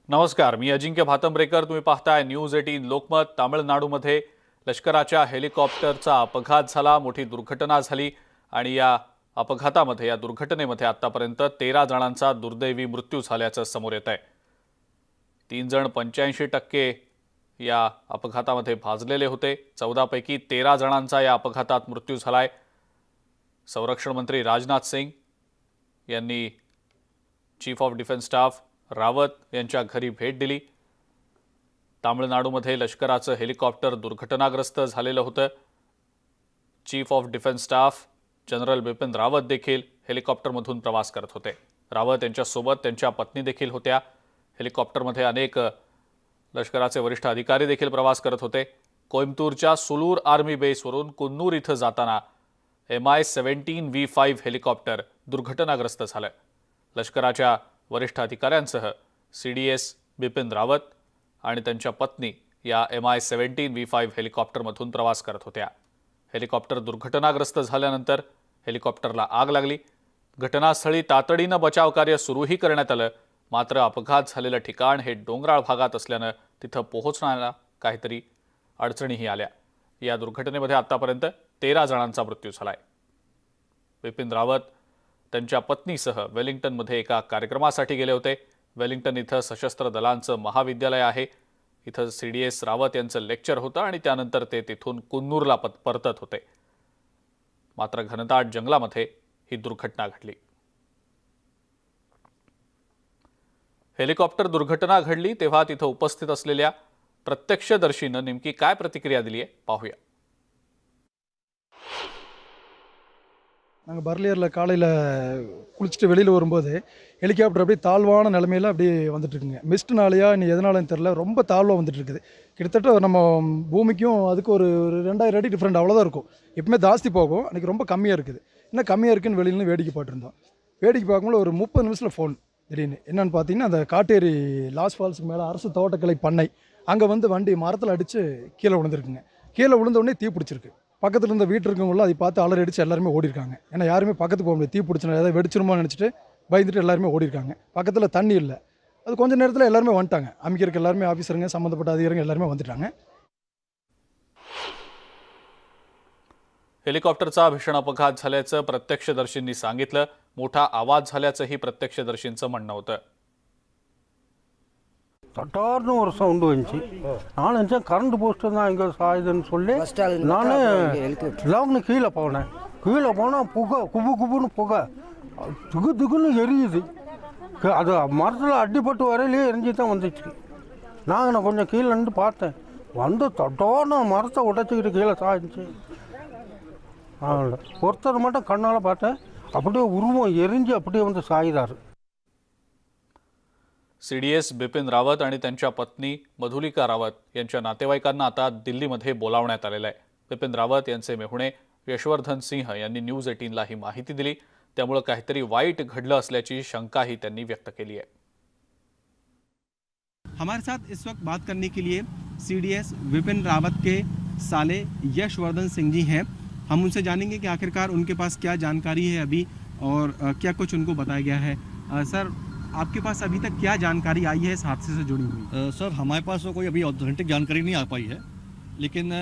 नमस्कार, मी अजिंक्य भातंब्रेकर. तुम्ही पाहताय न्यूज 18 लोकमत. तामिळनाडूमध्ये लष्कराच्या हेलिकॉप्टरचा अपघात झाला, मोठी दुर्घटना झाली आणि या दुर्घटनेमध्ये आतापर्यंत 13 जणांचा दुर्दैवी मृत्यू झाल्याचं समोर येत आहे. 3 जण 85% या अपघातामध्ये भाजलेले होते. 14 पैकी 13 जणांचा या अपघातात मृत्यू झालाय. संरक्षण मंत्री राजनाथ सिंग यांनी chief of defence staff Rawat यांच्या घरी भेट दिली. तामिळनाडूमध्ये लष्कराचं हेलिकॉप्टर दुर्घटनाग्रस्त झालेलं होतं. Chief of defence staff general Bipin Rawat देखील हेलिकॉप्टरमधून प्रवास करत होते. रावत यांच्यासोबत त्यांच्या पत्नी देखील होत्या. हेलिकॉप्टरमध्ये अनेक लष्कराचे वरिष्ठ अधिकारी देखील प्रवास करत होते. कोइंबतूरच्या सुलूर आर्मी बेसवरून कुन्नूर इथं जाताना MI-17 V5 हेलिकॉप्टर दुर्घटनाग्रस्त झालं. लष्कराच्या वरिष्ठ अधिकाऱ्यांसह CDS बिपिन रावत आणि त्यांच्या पत्नी या MI-17 V5 हेलिकॉप्टरमधून प्रवास करत होत्या. हेलिकॉप्टर दुर्घटनाग्रस्त झाल्यानंतर हेलिकॉप्टरला आग लागली. घटनास्थळी तातडीनं बचाव कार्य सुरूही करण्यात आलं. मात्र अपघात झालेलं ठिकाण हे डोंगराळ भागात असल्यानं तिथं पोहोचण्याला काहीतरी अडचणीही आल्या. या दुर्घटनेमध्ये आतापर्यंत 13 जणांचा मृत्यू झालाय. बिपिन रावत त्यांच्या पत्नीसह वेलिंग्टनमध्ये एका कार्यक्रमासाठी गेले होते. वेलिंग्टन इथं सशस्त्र दलांचं महाविद्यालय आहे. इथं CDS रावत यांचं लेक्चर होतं आणि त्यानंतर ते तिथून कुन्नूरला परतत होते. मात्र घनदाट जंगलामध्ये ही दुर्घटना घडली. हेलिकॉप्टर दुर्घटना घडली तेव्हा तिथं उपस्थित असलेल्या प्रत्यक्षदर्शीनं नेमकी काय प्रतिक्रिया दिली आहे पाहूया. நாங்கள் பர்லியரில் காலையில் குளிச்சுட்டு வெளியில் வரும்போது ஹெலிகாப்டர் அப்படியே தாழ்வான நிலமையில் அப்படியே வந்துட்டுருக்குங்க. மிஸ்ட்னாலையா இனி எதனாலன்னு தெரில, ரொம்ப தாழ்வாக வந்துட்டுருக்குது. கிட்டத்தட்ட நம்ம பூமிக்கும் அதுக்கு ஒரு 2000 அடி டிஃப்ரெண்ட் அவ்வளோதான் இருக்கும். எப்பவுமே ஜாஸ்தி போகும், அன்றைக்கி ரொம்ப கம்மியாக இருக்குது. இன்னும் கம்மியாக இருக்குன்னு வெளியில வேடிக்கை பார்த்துருந்தோம். வேடிக்கை பார்க்கும்போது ஒரு 30 நிமிஷத்தில் ஃபோன் திடீர்னு என்னென்னு பார்த்தீங்கன்னா, அந்த காட்டேரி லாஸ் ஃபால்ஸுக்கு மேலே அரசு தோட்டக்கலை பண்ணை அங்கே வந்து வண்டி மரத்தில் அடித்து கீழே விழுந்துருக்குங்க. கீழே விழுந்த உடனே தீ பிடிச்சிருக்கு. பக்கத்தில் இருந்த வீட்டு இருக்கவங்களும் அதை பார்த்து அலறி அடித்து எல்லாருமே ஓடிருக்காங்க. ஏன்னா யாருமே பக்கத்துக்கு போக முடியாது, தீ பிடிச்சினா ஏதாவது வெடிச்சிருமா நினச்சிட்டு பயந்துட்டு எல்லாருமே ஓடிருக்காங்க. பக்கத்தில் தண்ணி இல்லை. அது கொஞ்சம் நேரத்தில் எல்லாருமே வந்துட்டாங்க. அமைக்கிறதுக்கு எல்லாருமே ஆஃபீஸருங்க, சம்மந்தப்பட்ட அதிகாரிகள் எல்லாருமே வந்துட்டாங்க. हेलिकॉप्टरचा भीषण अपघात झाल्याचं प्रत्यक्षदर्शींनी सांगितलं. मोठा आवाज झाल्याचंही प्रत्यक्षदर्शींचं म्हणणं होतं. தட்டார்னு ஒரு சவுண்டு வந்துச்சு. நான் நினச்சேன் கரண்ட் போஸ்ட்டு தான் இங்கே சாயுதுன்னு சொல்லி நான் லாக்னு கீழே போனேன். கீழே போனால் புகை, குபு குபுன்னு புகை, துகு துகுன்னு எரியுது. அது மரத்தில் அடிப்பட்டு வரையிலே எரிஞ்சு தான் வந்துச்சு. நான் கொஞ்சம் கீழே நின்று பார்த்தேன். வந்து தட்டார்னு மரத்தை உடைச்சிக்கிட்டு கீழே சாய்ஞ்சி. ஒருத்தர் மட்டும் கண்ணால் பார்த்தேன், அப்படியே உருவம் எரிஞ்சு அப்படியே வந்து சாயுதார். CDS बिपिन रावत आणि त्यांच्या पत्नी मधुलिका रावत यांच्या नातेवाईकांना आता दिल्लीमध्ये बोलावण्यात आलेलं आहे. बिपिन रावत यांचे मेहुणे यशवर्धन सिंह यांनी न्यूज 18ला ही माहिती दिली. त्यामुळे काहीतरी वाईट घडलं असल्याची शंकाही त्यांनी व्यक्त केली आहे. हमारे साथ इस वक्त बात करने के लिए CDS बिपिन रावत के साले यशवर्धन सिंह जी हैं. हम उनसे जानेंगे कि आखिरकार उनके पास क्या जानकारी है अभी और क्या कुछ उनको बताया गया है. सर, आपके पास अभी तक क्या जानकारी आई है इस हादसे से जुड़ी हुई? सर, हमारे पास तो कोई अभी ऑथेंटिक जानकारी नहीं आ पाई है, लेकिन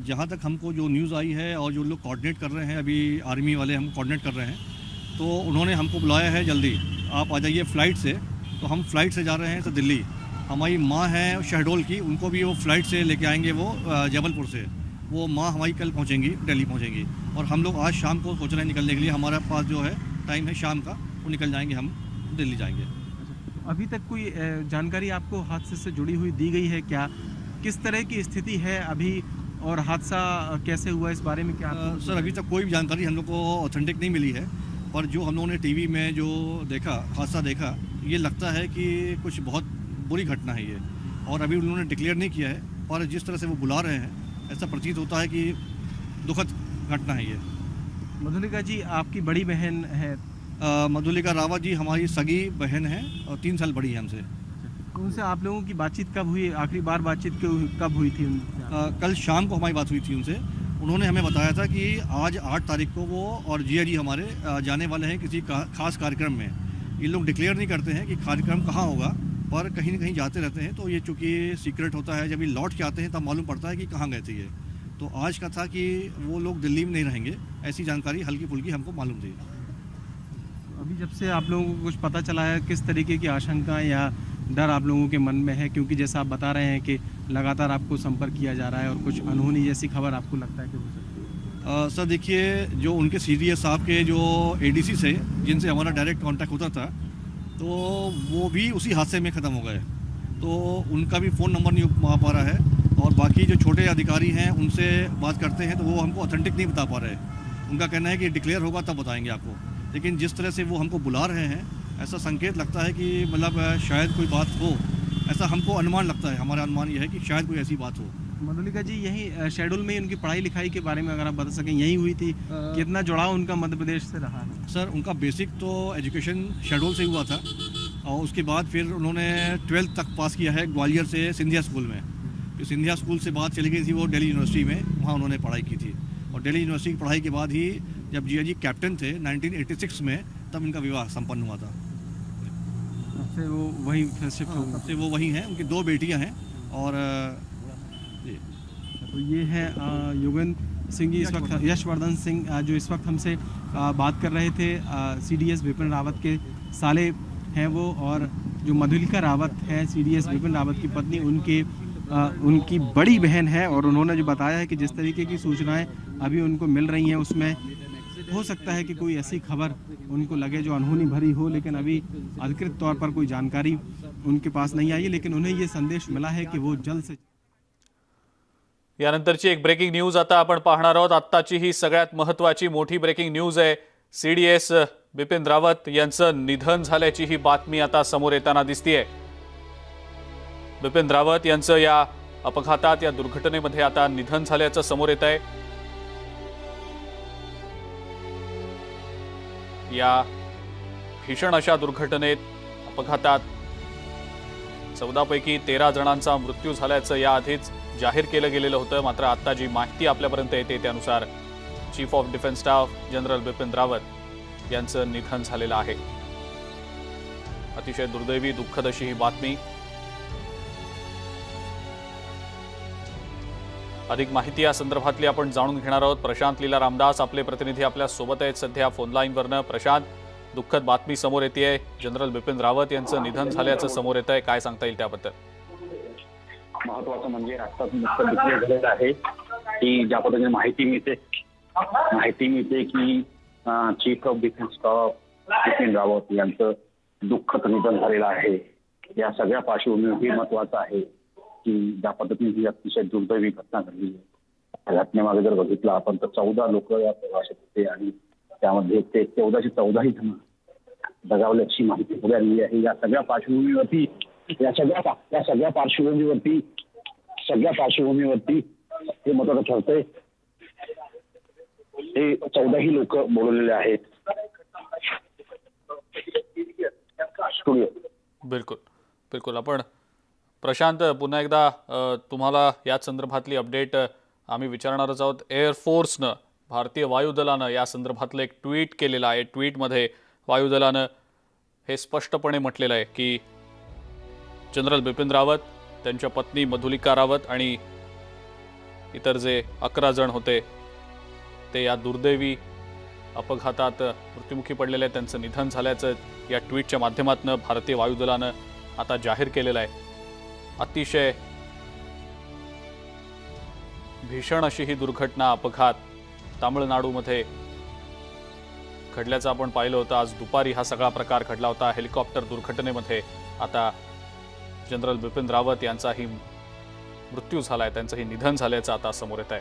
जहाँ तक हमको जो न्यूज़ आई है और जो लोग कोऑर्डिनेट कर रहे हैं, अभी आर्मी वाले हम कोऑर्डिनेट कर रहे हैं, तो उन्होंने हमको बुलाया है जल्दी आप आ जाइए फ़्लाइट से. तो हम फ़्लाइट से जा रहे हैं तो दिल्ली. हमारी माँ है शहडोल की, उनको भी वो फ़्लाइट से लेके आएंगे, वो जबलपुर से. वो माँ हमारी कल पहुँचेंगी, दिल्ली पहुँचेंगी. और हम लोग आज शाम को सोच रहे हैं निकलने के लिए. हमारे पास जो है टाइम है शाम का, वो निकल जाएंगे, हम दिल्ली जाएंगे. अभी तक कोई जानकारी आपको हादसे से जुड़ी हुई दी गई है क्या? किस तरह की स्थिति है अभी और हादसा कैसे हुआ इस बारे में क्या? सर, अभी तक कोई भी जानकारी हम लोग को ऑथेंटिक नहीं मिली है, पर जो हम लोगों ने टीवी में जो देखा, हादसा देखा, ये लगता है कि कुछ बहुत बुरी घटना है ये. और अभी उन्होंने डिक्लेयर नहीं किया है, पर जिस तरह से वो बुला रहे हैं ऐसा प्रतीत होता है कि दुखद घटना है ये. मधुलिका जी आपकी बड़ी बहन है? मधुलिका रावत जी हमारी सगी बहन है और 3 साल बड़ी है हमसे. उनसे आप लोगों की बातचीत कब हुई? आखिरी बार बातचीत कब हुई थी? कल शाम को हमारी बात हुई थी उनसे. उन्होंने हमें बताया था कि आज 8 तारीख को वो और जिया जी हमारे जाने वाले हैं किसी खास कार्यक्रम में. ये लोग डिक्लेयर नहीं करते हैं कि कार्यक्रम कहाँ होगा, पर कहीं न कहीं जाते रहते हैं, तो ये चूँकि सीक्रेट होता है, जब ये लौट के आते हैं तब मालूम पड़ता है कि कहाँ गए थे ये। तो आज का था कि वो लोग दिल्ली में नहीं रहेंगे, ऐसी जानकारी हल्की-फुल्की हमको मालूम थी। अभी जब से आप लोगों को कुछ पता चला है, किस तरीके की आशंका या डर आप लोगों के मन में है? क्योंकि जैसा आप बता रहे हैं कि लगातार आपको संपर्क किया जा रहा है और कुछ अनहोनी जैसी खबर आपको लगता है कि हो सकती है? सर देखिए, जो उनके सीडीएस साहब के जो एडीसी से जिनसे हमारा डायरेक्ट कांटेक्ट होता था, तो वो भी उसी हादसे में ख़त्म हो गए। तो उनका भी फ़ोन नंबर नहीं आ पा रहा है, और बाकी जो छोटे अधिकारी हैं उनसे बात करते हैं तो वो हमको ऑथेंटिक नहीं बता पा रहे। उनका कहना है कि डिक्लेयर होगा तब बताएंगे आपको, लेकिन जिस तरह से वो हमको बुला रहे हैं, ऐसा संकेत लगता है कि मतलब शायद कोई बात हो, ऐसा हमको अनुमान लगता है। हमारा अनुमान यह है कि शायद कोई ऐसी बात हो। मधुलिका जी, यही शेड्यूल में ही उनकी पढ़ाई लिखाई के बारे में अगर आप बता सकें, यही हुई थी? कितना जुड़ाव उनका मध्य प्रदेश से रहा है? सर उनका बेसिक तो एजुकेशन शेड्यूल से हुआ था, और उसके बाद फिर उन्होंने 12th तक पास किया है ग्वालियर से सिंधिया स्कूल में। फिर सिंधिया स्कूल से बात चली गई थी वो दिल्ली यूनिवर्सिटी में, वहाँ उन्होंने पढ़ाई की थी। और दिल्ली यूनिवर्सिटी की पढ़ाई के बाद ही जब जी कैप्टन थे 1986 में, तब इनका विवाह संपन्न हुआ था। से वो वहीं फिर शिफ्ट हो गए। तब से वो वहीं हैं, उनकी 2 बेटियां हैं। और जी। तो ये है योगेंद्र सिंह जी, इस वक्त यशवर्धन सिंह जो इस वक्त हमसे बात कर रहे थे। सीडीएस विपिन रावत के साले हैं वो, और जो मधुलिका रावत है सीडीएस विपिन रावत की पत्नी, उनकी बड़ी बहन है। और उन्होंने जो बताया है कि जिस तरीके की सूचनाएं अभी उनको मिल रही हैं, उसमें हो सकता है कि कोई ऐसी खबर उनको लगे जो अनहोनी भरी हो, लेकिन अभी अधिकृत तौर पर कोई जानकारी उनके पास नहीं आई है। लेकिन उन्हें ये संदेश मिला है की वो जल्द से यानंतरची एक ब्रेकिंग न्यूज आता आपण पाहणार आहोत। आत्ताची ही सगळ्यात महत्त्वाची मोठी ब्रेकिंग न्यूज आहे। सीडीएस बिपिन रावत यांचं निधन झाल्याची ही बातमी आता समोर येताना दिसतेय। बिपिन रावत यांचं या अपघातात, या दुर्घटनेमध्ये आता निधन झाल्याचं समोर येत आहे। या भीषण अशा दुर्घटनेत, अपघातात 14 पैकी 13 जणांचा मृत्यू झाल्याचं याआधीच जाहीर केलं गेलेलं होतं। मात्र आता जी माहिती आपल्यापर्यंत येते त्यानुसार chief of defence staff general Bipin Rawat यांचं निधन झालेलं आहे। अतिशय दुर्दैवी, दुःखद अशी ही बातमी। अधिक माहिती या संदर्भातली आपण जाणून घेणार आहोत। प्रशांत लीला रामदास आपले प्रतिनिधी आपल्या सोबत आहेत सध्या फोन लाईनवरनं। प्रशांत, दुःखद बातमी समोर येते, जनरल बिपिन रावत यांचं निधन झाल्याचं समोर येत आहे, काय सांगता येईल त्याबद्दल? महत्वाचं म्हणजे आत्ताच नुकतं डिक्लेअर झालेलं आहे की ज्या पद्धतीने माहिती मिळते की chief of defence staff Bipin Rawat यांचं दुःखद निधन झालेलं आहे। या सगळ्या पार्श्वभूमीवर हे महत्वाचं आहे की ज्या पद्धतीने ही अतिशय दुर्दैवी घटना घडली आहे। या घटनेमागे जर बघितलं आपण तर 14 लोक या प्रवासात होते आणि त्यामध्ये ते 14 जण दगावल्याची माहिती पुढे आली आहे। या सगळ्या पार्श्वभूमीवरती हे महत्वाचं ठरतंय। हे 14 लोक बोलवलेले आहेत। बिलकुल बिलकुल। आपण प्रशांत, पुन्हा एकदा तुम्हाला याच संदर्भातली अपडेट आम्ही विचारणारच आहोत। एअरफोर्सनं, भारतीय वायुदलानं या संदर्भातलं एक ट्विट केलेलं आहे। ट्विटमध्ये वायुदलानं हे स्पष्टपणे म्हटलेलं आहे की जनरल बिपिन रावत, त्यांच्या पत्नी मधुलिका रावत आणि इतर जे 11 जण होते ते या दुर्दैवी अपघातात मृत्युमुखी पडलेले आहेत। त्यांचं निधन झाल्याचं या ट्विटच्या माध्यमातून भारतीय वायुदलानं आता जाहीर केलेलं आहे। अतिशय भीषण अशी ही दुर्घटना, अपघात तामिळनाडूमध्ये घडल्याचं आपण पाहिलं होतं। आज दुपारी हा सगळा प्रकार घडला होता। हेलिकॉप्टर दुर्घटनेमध्ये आता जनरल बिपिन रावत यांचाही मृत्यू झालाय, त्यांचंही निधन झाल्याचं आता समोर येत आहे।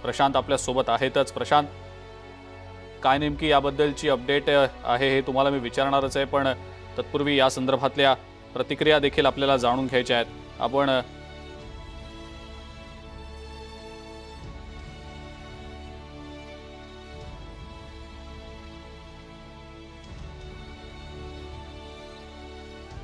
प्रशांत आपल्या सोबत आहेतच। प्रशांत, काय नेमकी याबद्दलची अपडेट आहे हे तुम्हाला मी विचारणारच आहे, पण तत्पूर्वी या संदर्भातल्या प्रतिक्रिया देखील आपल्याला जाणून घ्यायच्या आहेत। आपण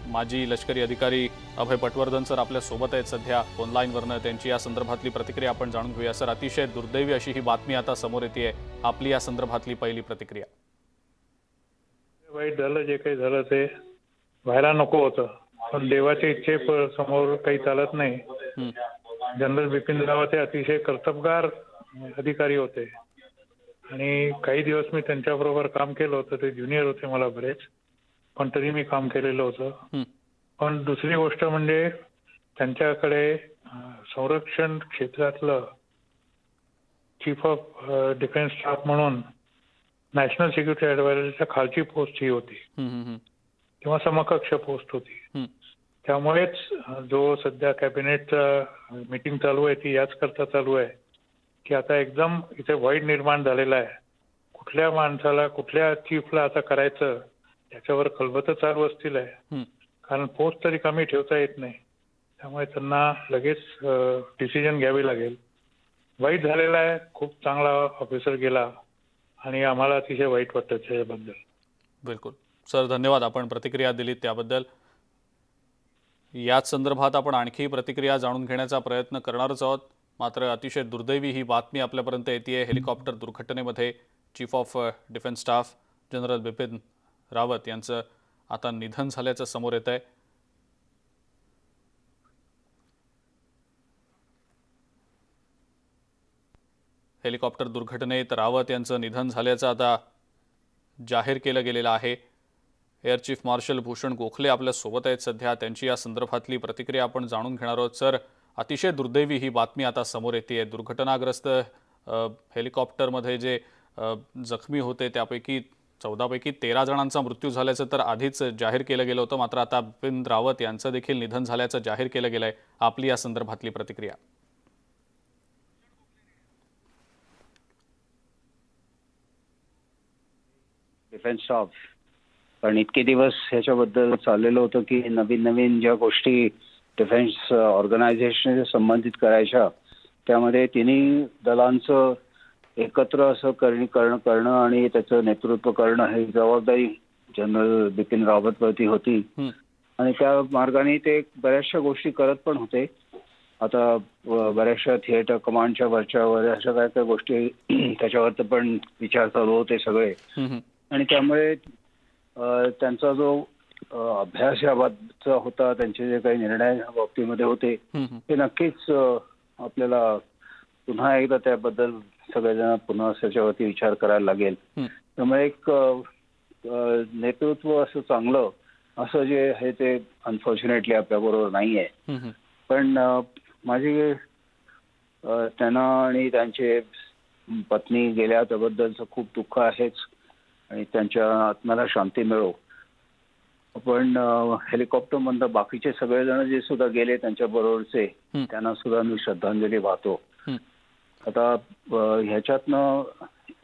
माजी लष्करी अधिकारी अभय पटवर्धन सर आपल्या सोबत आहेत सध्या ऑनलाईनवरनं। त्यांची या संदर्भातली प्रतिक्रिया आपण जाणून घेऊया। सर, अतिशय दुर्दैवी अशी ही बातमी आता समोर येते, आपली या संदर्भातली पहिली प्रतिक्रिया? वाईट झालं, जे काही झालं ते व्हायला नको होतं। पण देवाच्या समोर काही चालत नाही. हं, जनरल बिपिन रावत हे अतिशय कर्तबगार अधिकारी होते आणि काही दिवस मी त्यांच्याबरोबर काम केलं होतं. ते ज्युनियर होते मला बरेच, पण तरी मी काम केलेलं होतं. हं, पण दुसरी गोष्ट म्हणजे त्यांच्याकडे संरक्षण क्षेत्रातलं चीफ ऑफ डिफेन्स स्टाफ म्हणून नॅशनल सिक्युरिटी ॲडवायझरच्या खालची पोस्ट ही होती हं, हं, हं, किंवा समकक्ष पोस्ट होती. हं. त्यामुळेच जो सध्या कॅबिनेटचा मीटिंग चालू आहे ती याच करता चालू आहे की आता एकदम इथे व्हॉइड निर्माण झालेला आहे. कुठल्या माणसाला कुठल्या चीफला आता करायचं त्याच्यावर खलबतं चालू असतील आहे. हं. कारण पोस्ट तरी कमी ठेवता येत नाही. त्यामुळे त्यांना लगेच डिसिजन घ्यावी लागेल. वाईट झालेला आहे. खूप चांगला ऑफिसर गेला आणि आम्हाला अतिशय वाईट वाटतं त्याच्याबद्दल. बिलकुल सर, धन्यवाद. आपण प्रतिक्रिया दिलीत त्याबद्दल. याच संदर्भात आपण आणखी प्रतिक्रिया जाणून घेण्याचा प्रयत्न करणारच आहोत. मात्र अतिशय दुर्दैवी ही बातमी आपल्यापर्यंत येते. हेलिकॉप्टर दुर्घटनेमध्ये chief of defence staff general Bipin Rawat यांचं आता निधन झाल्याचं समोर येत आहे. हेलिकॉप्टर दुर्घटनेत रावत यांचं निधन झाल्याचं आता जाहीर केलं गेलेलं आहे. Air chief marshal Bhushan Gokhale आपल्या सोबत आहेत सध्या. त्यांची या संदर्भातली प्रतिक्रिया आपण जाणून घेणार आहोत. सर, अतिशय दुर्दैवी ही बातमी आता समोर येते. दुर्घटनाग्रस्त हेलिकॉप्टरमध्ये जे जखमी होते त्यापैकी 14 पैकी 13 जणांचा मृत्यू झाल्याचं तर आधीच जाहीर केलं गेलं होतं. मात्र आता बिपिन रावत यांचं देखील निधन झाल्याचं जाहीर केलं गेलंय. आपली या संदर्भातली प्रतिक्रिया. डिफेन्स स्टाफ, कारण इतके दिवस ह्याच्याबद्दल चाललेलं होतं की नवीन नवीन ज्या गोष्टी डिफेन्स ऑर्गनायझेशन संबंधित करायच्या त्यामध्ये तिन्ही दलांचं एकत्र असं करणं आणि त्याचं नेतृत्व करणं ही जबाबदारी जनरल बिपिन रावतवरती होती. आणि त्या मार्गाने ते बऱ्याचशा गोष्टी करत पण होते. आता बऱ्याचशा थिएटर कमांडच्या वरच्यावर अशा काय काय गोष्टी त्याच्यावर पण विचार चालू होते सगळे. आणि त्यामुळे त्यांचा जो अभ्यास याबाबतचा होता, त्यांचे जे काही निर्णय या बाबतीमध्ये होते ते नक्कीच आपल्याला पुन्हा एकदा त्याबद्दल सगळेजण पुन्हा त्याच्यावरती विचार करायला लागेल. त्यामुळे एक नेतृत्व असं चांगलं असं जे आहे ते अनफॉर्च्युनेटली आपल्याबरोबर नाही आहे. पण माझी त्यांना आणि त्यांचे पत्नी गेल्या त्याबद्दलचं खूप दुःख आहेच आणि त्यांच्या आत्म्याला शांती मिळो. पण हेलिकॉप्टरमधनं बाकीचे सगळेजण जे सुद्धा गेले त्यांच्या बरोबरचे त्यांना सुद्धा मी श्रद्धांजली वाहतो. आता ह्याच्यातनं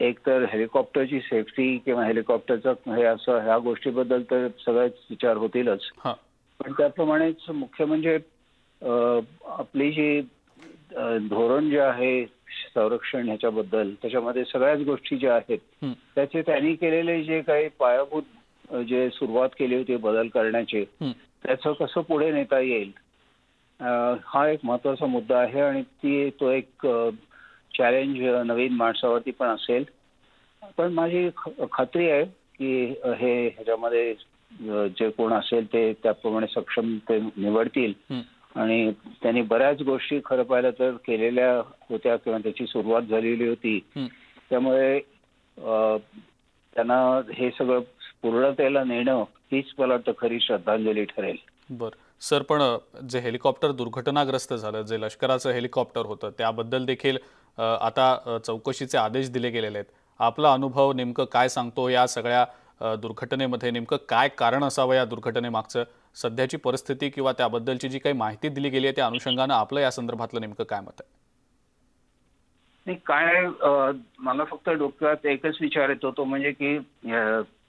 एक तर हेलिकॉप्टरची सेफ्टी किंवा हेलिकॉप्टरचं हे असं ह्या गोष्टीबद्दल तर सगळेच विचार होतीलच. पण त्याप्रमाणेच मुख्य म्हणजे आपली जी धोरण जे आहे संरक्षण ह्याच्याबद्दल त्याच्यामध्ये सगळ्याच गोष्टी ज्या आहेत त्याचे त्यांनी केलेले जे काही पायाभूत जे सुरुवात केली होती बदल करण्याचे त्याचं कसं पुढे नेता येईल हा एक महत्वाचा मुद्दा आहे. आणि तो एक चॅलेंज नवीन माणसावरती पण असेल. पण माझी खात्री आहे की ह्याच्यामध्ये जे कोण असेल ते त्याप्रमाणे सक्षम ते निवडतील. आणि त्यांनी बऱ्याच गोष्टी खरं पाहिलं तर केलेल्या होत्या किंवा त्याची सुरुवात झालेली होती. त्यामुळे त्यांना हे सगळं पूर्णतेला नेणं हीच मला वाटतं खरी श्रद्धांजली ठरेल. बरं सर, पण जे हेलिकॉप्टर दुर्घटनाग्रस्त झालं, जे लष्कराचं हेलिकॉप्टर होतं त्याबद्दल देखील आता चौकशीचे आदेश दिले गेलेले आहेत. आपला अनुभव नेमकं काय सांगतो या सगळ्या दुर्घटनेमध्ये? नेमकं काय कारण असावं या दुर्घटनेमागचं? सध्याची परिस्थिती किंवा त्याबद्दलची जी काही माहिती दिली गेली आहे त्या अनुषंगानं आपलं या संदर्भातलं नेमकं काय मत आहे? नाही काय मला फक्त डोक्यात एकच विचार येतो तो म्हणजे की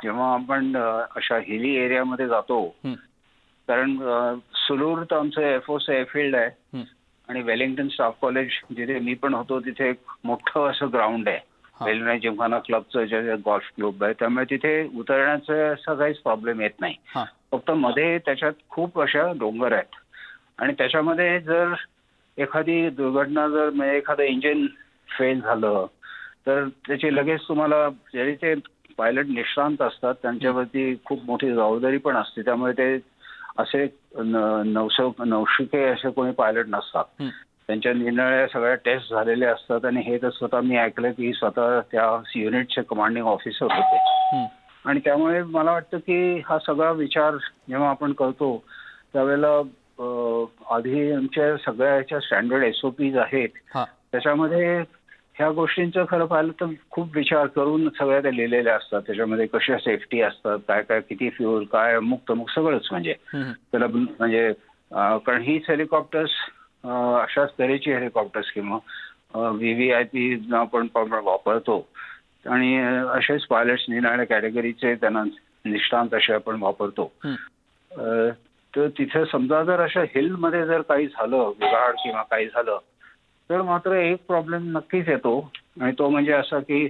जेव्हा आपण अशा हिली एरियामध्ये जातो, कारण सुलूर तर आमचं एअरफोर्स एअरफील्ड आहे आणि वेलिंग्टन स्टाफ कॉलेज जिथे मी पण होतो तिथे एक मोठं असं ग्राउंड आहे. वेलिंग्टन जिमखाना क्लबचं जे गॉल्फ क्लब आहे त्यामुळे तिथे उतरण्याचा असा काहीच प्रॉब्लेम येत नाही. फक्त मध्ये त्याच्यात खूप अशा डोंगर आहेत आणि त्याच्यामध्ये जर एखादी दुर्घटना जर म्हणजे एखादं इंजिन फेल झालं तर त्याची लगेच तुम्हाला जरी ते पायलट निष्णांत असतात त्यांच्यावरती खूप मोठी जबाबदारी पण असते. त्यामुळे ते असे नवशिके असे कोणी पायलट नसतात. त्यांच्या निरनिराळ्या सगळ्या टेस्ट झालेले असतात आणि हे तर स्वतः मी ऐकलं की स्वतः त्या युनिटचे कमांडिंग ऑफिसर होते. आणि त्यामुळे मला वाटतं की हा सगळा विचार जेव्हा आपण करतो त्यावेळेला आधी आमच्या सगळ्या ह्याच्या स्टँडर्ड SOPs आहेत, त्याच्यामध्ये ह्या गोष्टींचं खरं पाहिलं तर खूप विचार करून सगळ्या त्या लिहिलेल्या असतात. त्याच्यामध्ये कशा सेफ्टी असतात, काय काय किती फ्युल, काय अमुक तमुक सगळंच म्हणजे त्याला म्हणजे कारण हीच हेलिकॉप्टर्स अशाच तऱ्हेची हेलिकॉप्टर्स किंवा VVIP आपण वापरतो आणि असेच पायलट्स निरनिराळ्या कॅटेगरीचे त्यांना निष्णांत असे आपण वापरतो. तर तिथे समजा जर अशा हिलमध्ये जर काही झालं बिघाड किंवा काही झालं तर मात्र एक प्रॉब्लेम नक्कीच येतो आणि तो म्हणजे असा की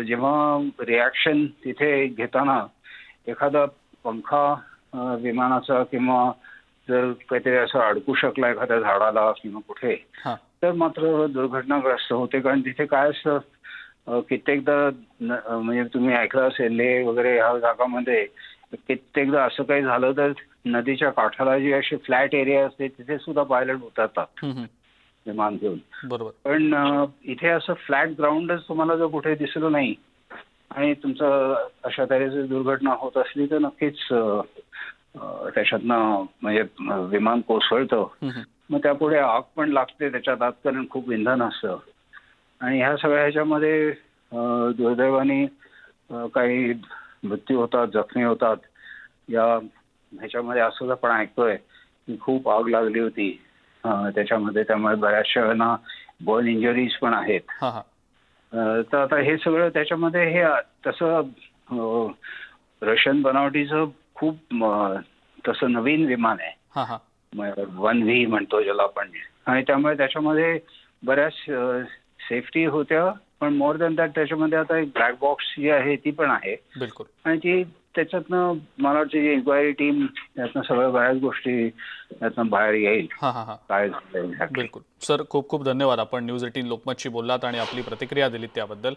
जेव्हा रिॲक्शन तिथे घेताना एखादा पंखा विमानाचा किंवा जर काहीतरी असं अडकू शकला एखाद्या झाडाला किंवा कुठे तर मात्र दुर्घटनाग्रस्त होते. कारण तिथे काय असतं कित्येकदा म्हणजे तुम्ही ऐकलं असेल लेह वगैरे ह्या भागामध्ये कित्येकदा असं काही झालं तर नदीच्या काठाला जी अशी फ्लॅट एरिया असते तिथे सुद्धा पायलट उतरतात विमान घेऊन. बरोबर. पण इथे असं फ्लॅट ग्राउंडच तुम्हाला जर कुठे दिसलं नाही आणि तुमचं अशा तऱ्हेची दुर्घटना होत असली तर नक्कीच त्याच्यातनं म्हणजे विमान कोसळतं. मग त्यापुढे आग पण लागते त्याच्यात आत कारण खूप इंधन असतं आणि ह्या सगळ्या ह्याच्यामध्ये दुर्दैवाने काही मृत्यू होतात, जखमी होतात. या ह्याच्यामध्ये असं आपण ऐकतोय की खूप आग लागली होती त्याच्यामध्ये, त्यामुळे बऱ्याचशा बर्न इंजरीज पण आहेत. तर आता हे सगळं त्याच्यामध्ये हे तसं रशियन बनावटीचं खूप तसं नवीन विमान आहे 1V म्हणतो ज्याला आपण, आणि त्यामुळे त्याच्यामध्ये बऱ्याच सेफ्टी होत्या. पण मोर दॅन दॅट त्याच्यामध्ये आता एक ब्लॅक बॉक्स जी आहे ती पण आहे. बिलकुल. आणि ती त्याच्यातनं मला वाटतं जी इन्क्वायरी टीम त्यातनं सगळ्या बऱ्याच गोष्टी त्यातनं बाहेर येईल काय झालं. बिलकुल सर, खूप खूप धन्यवाद. आपण न्यूज 18 लोकमतशी बोललात आणि आपली प्रतिक्रिया दिलीत त्याबद्दल.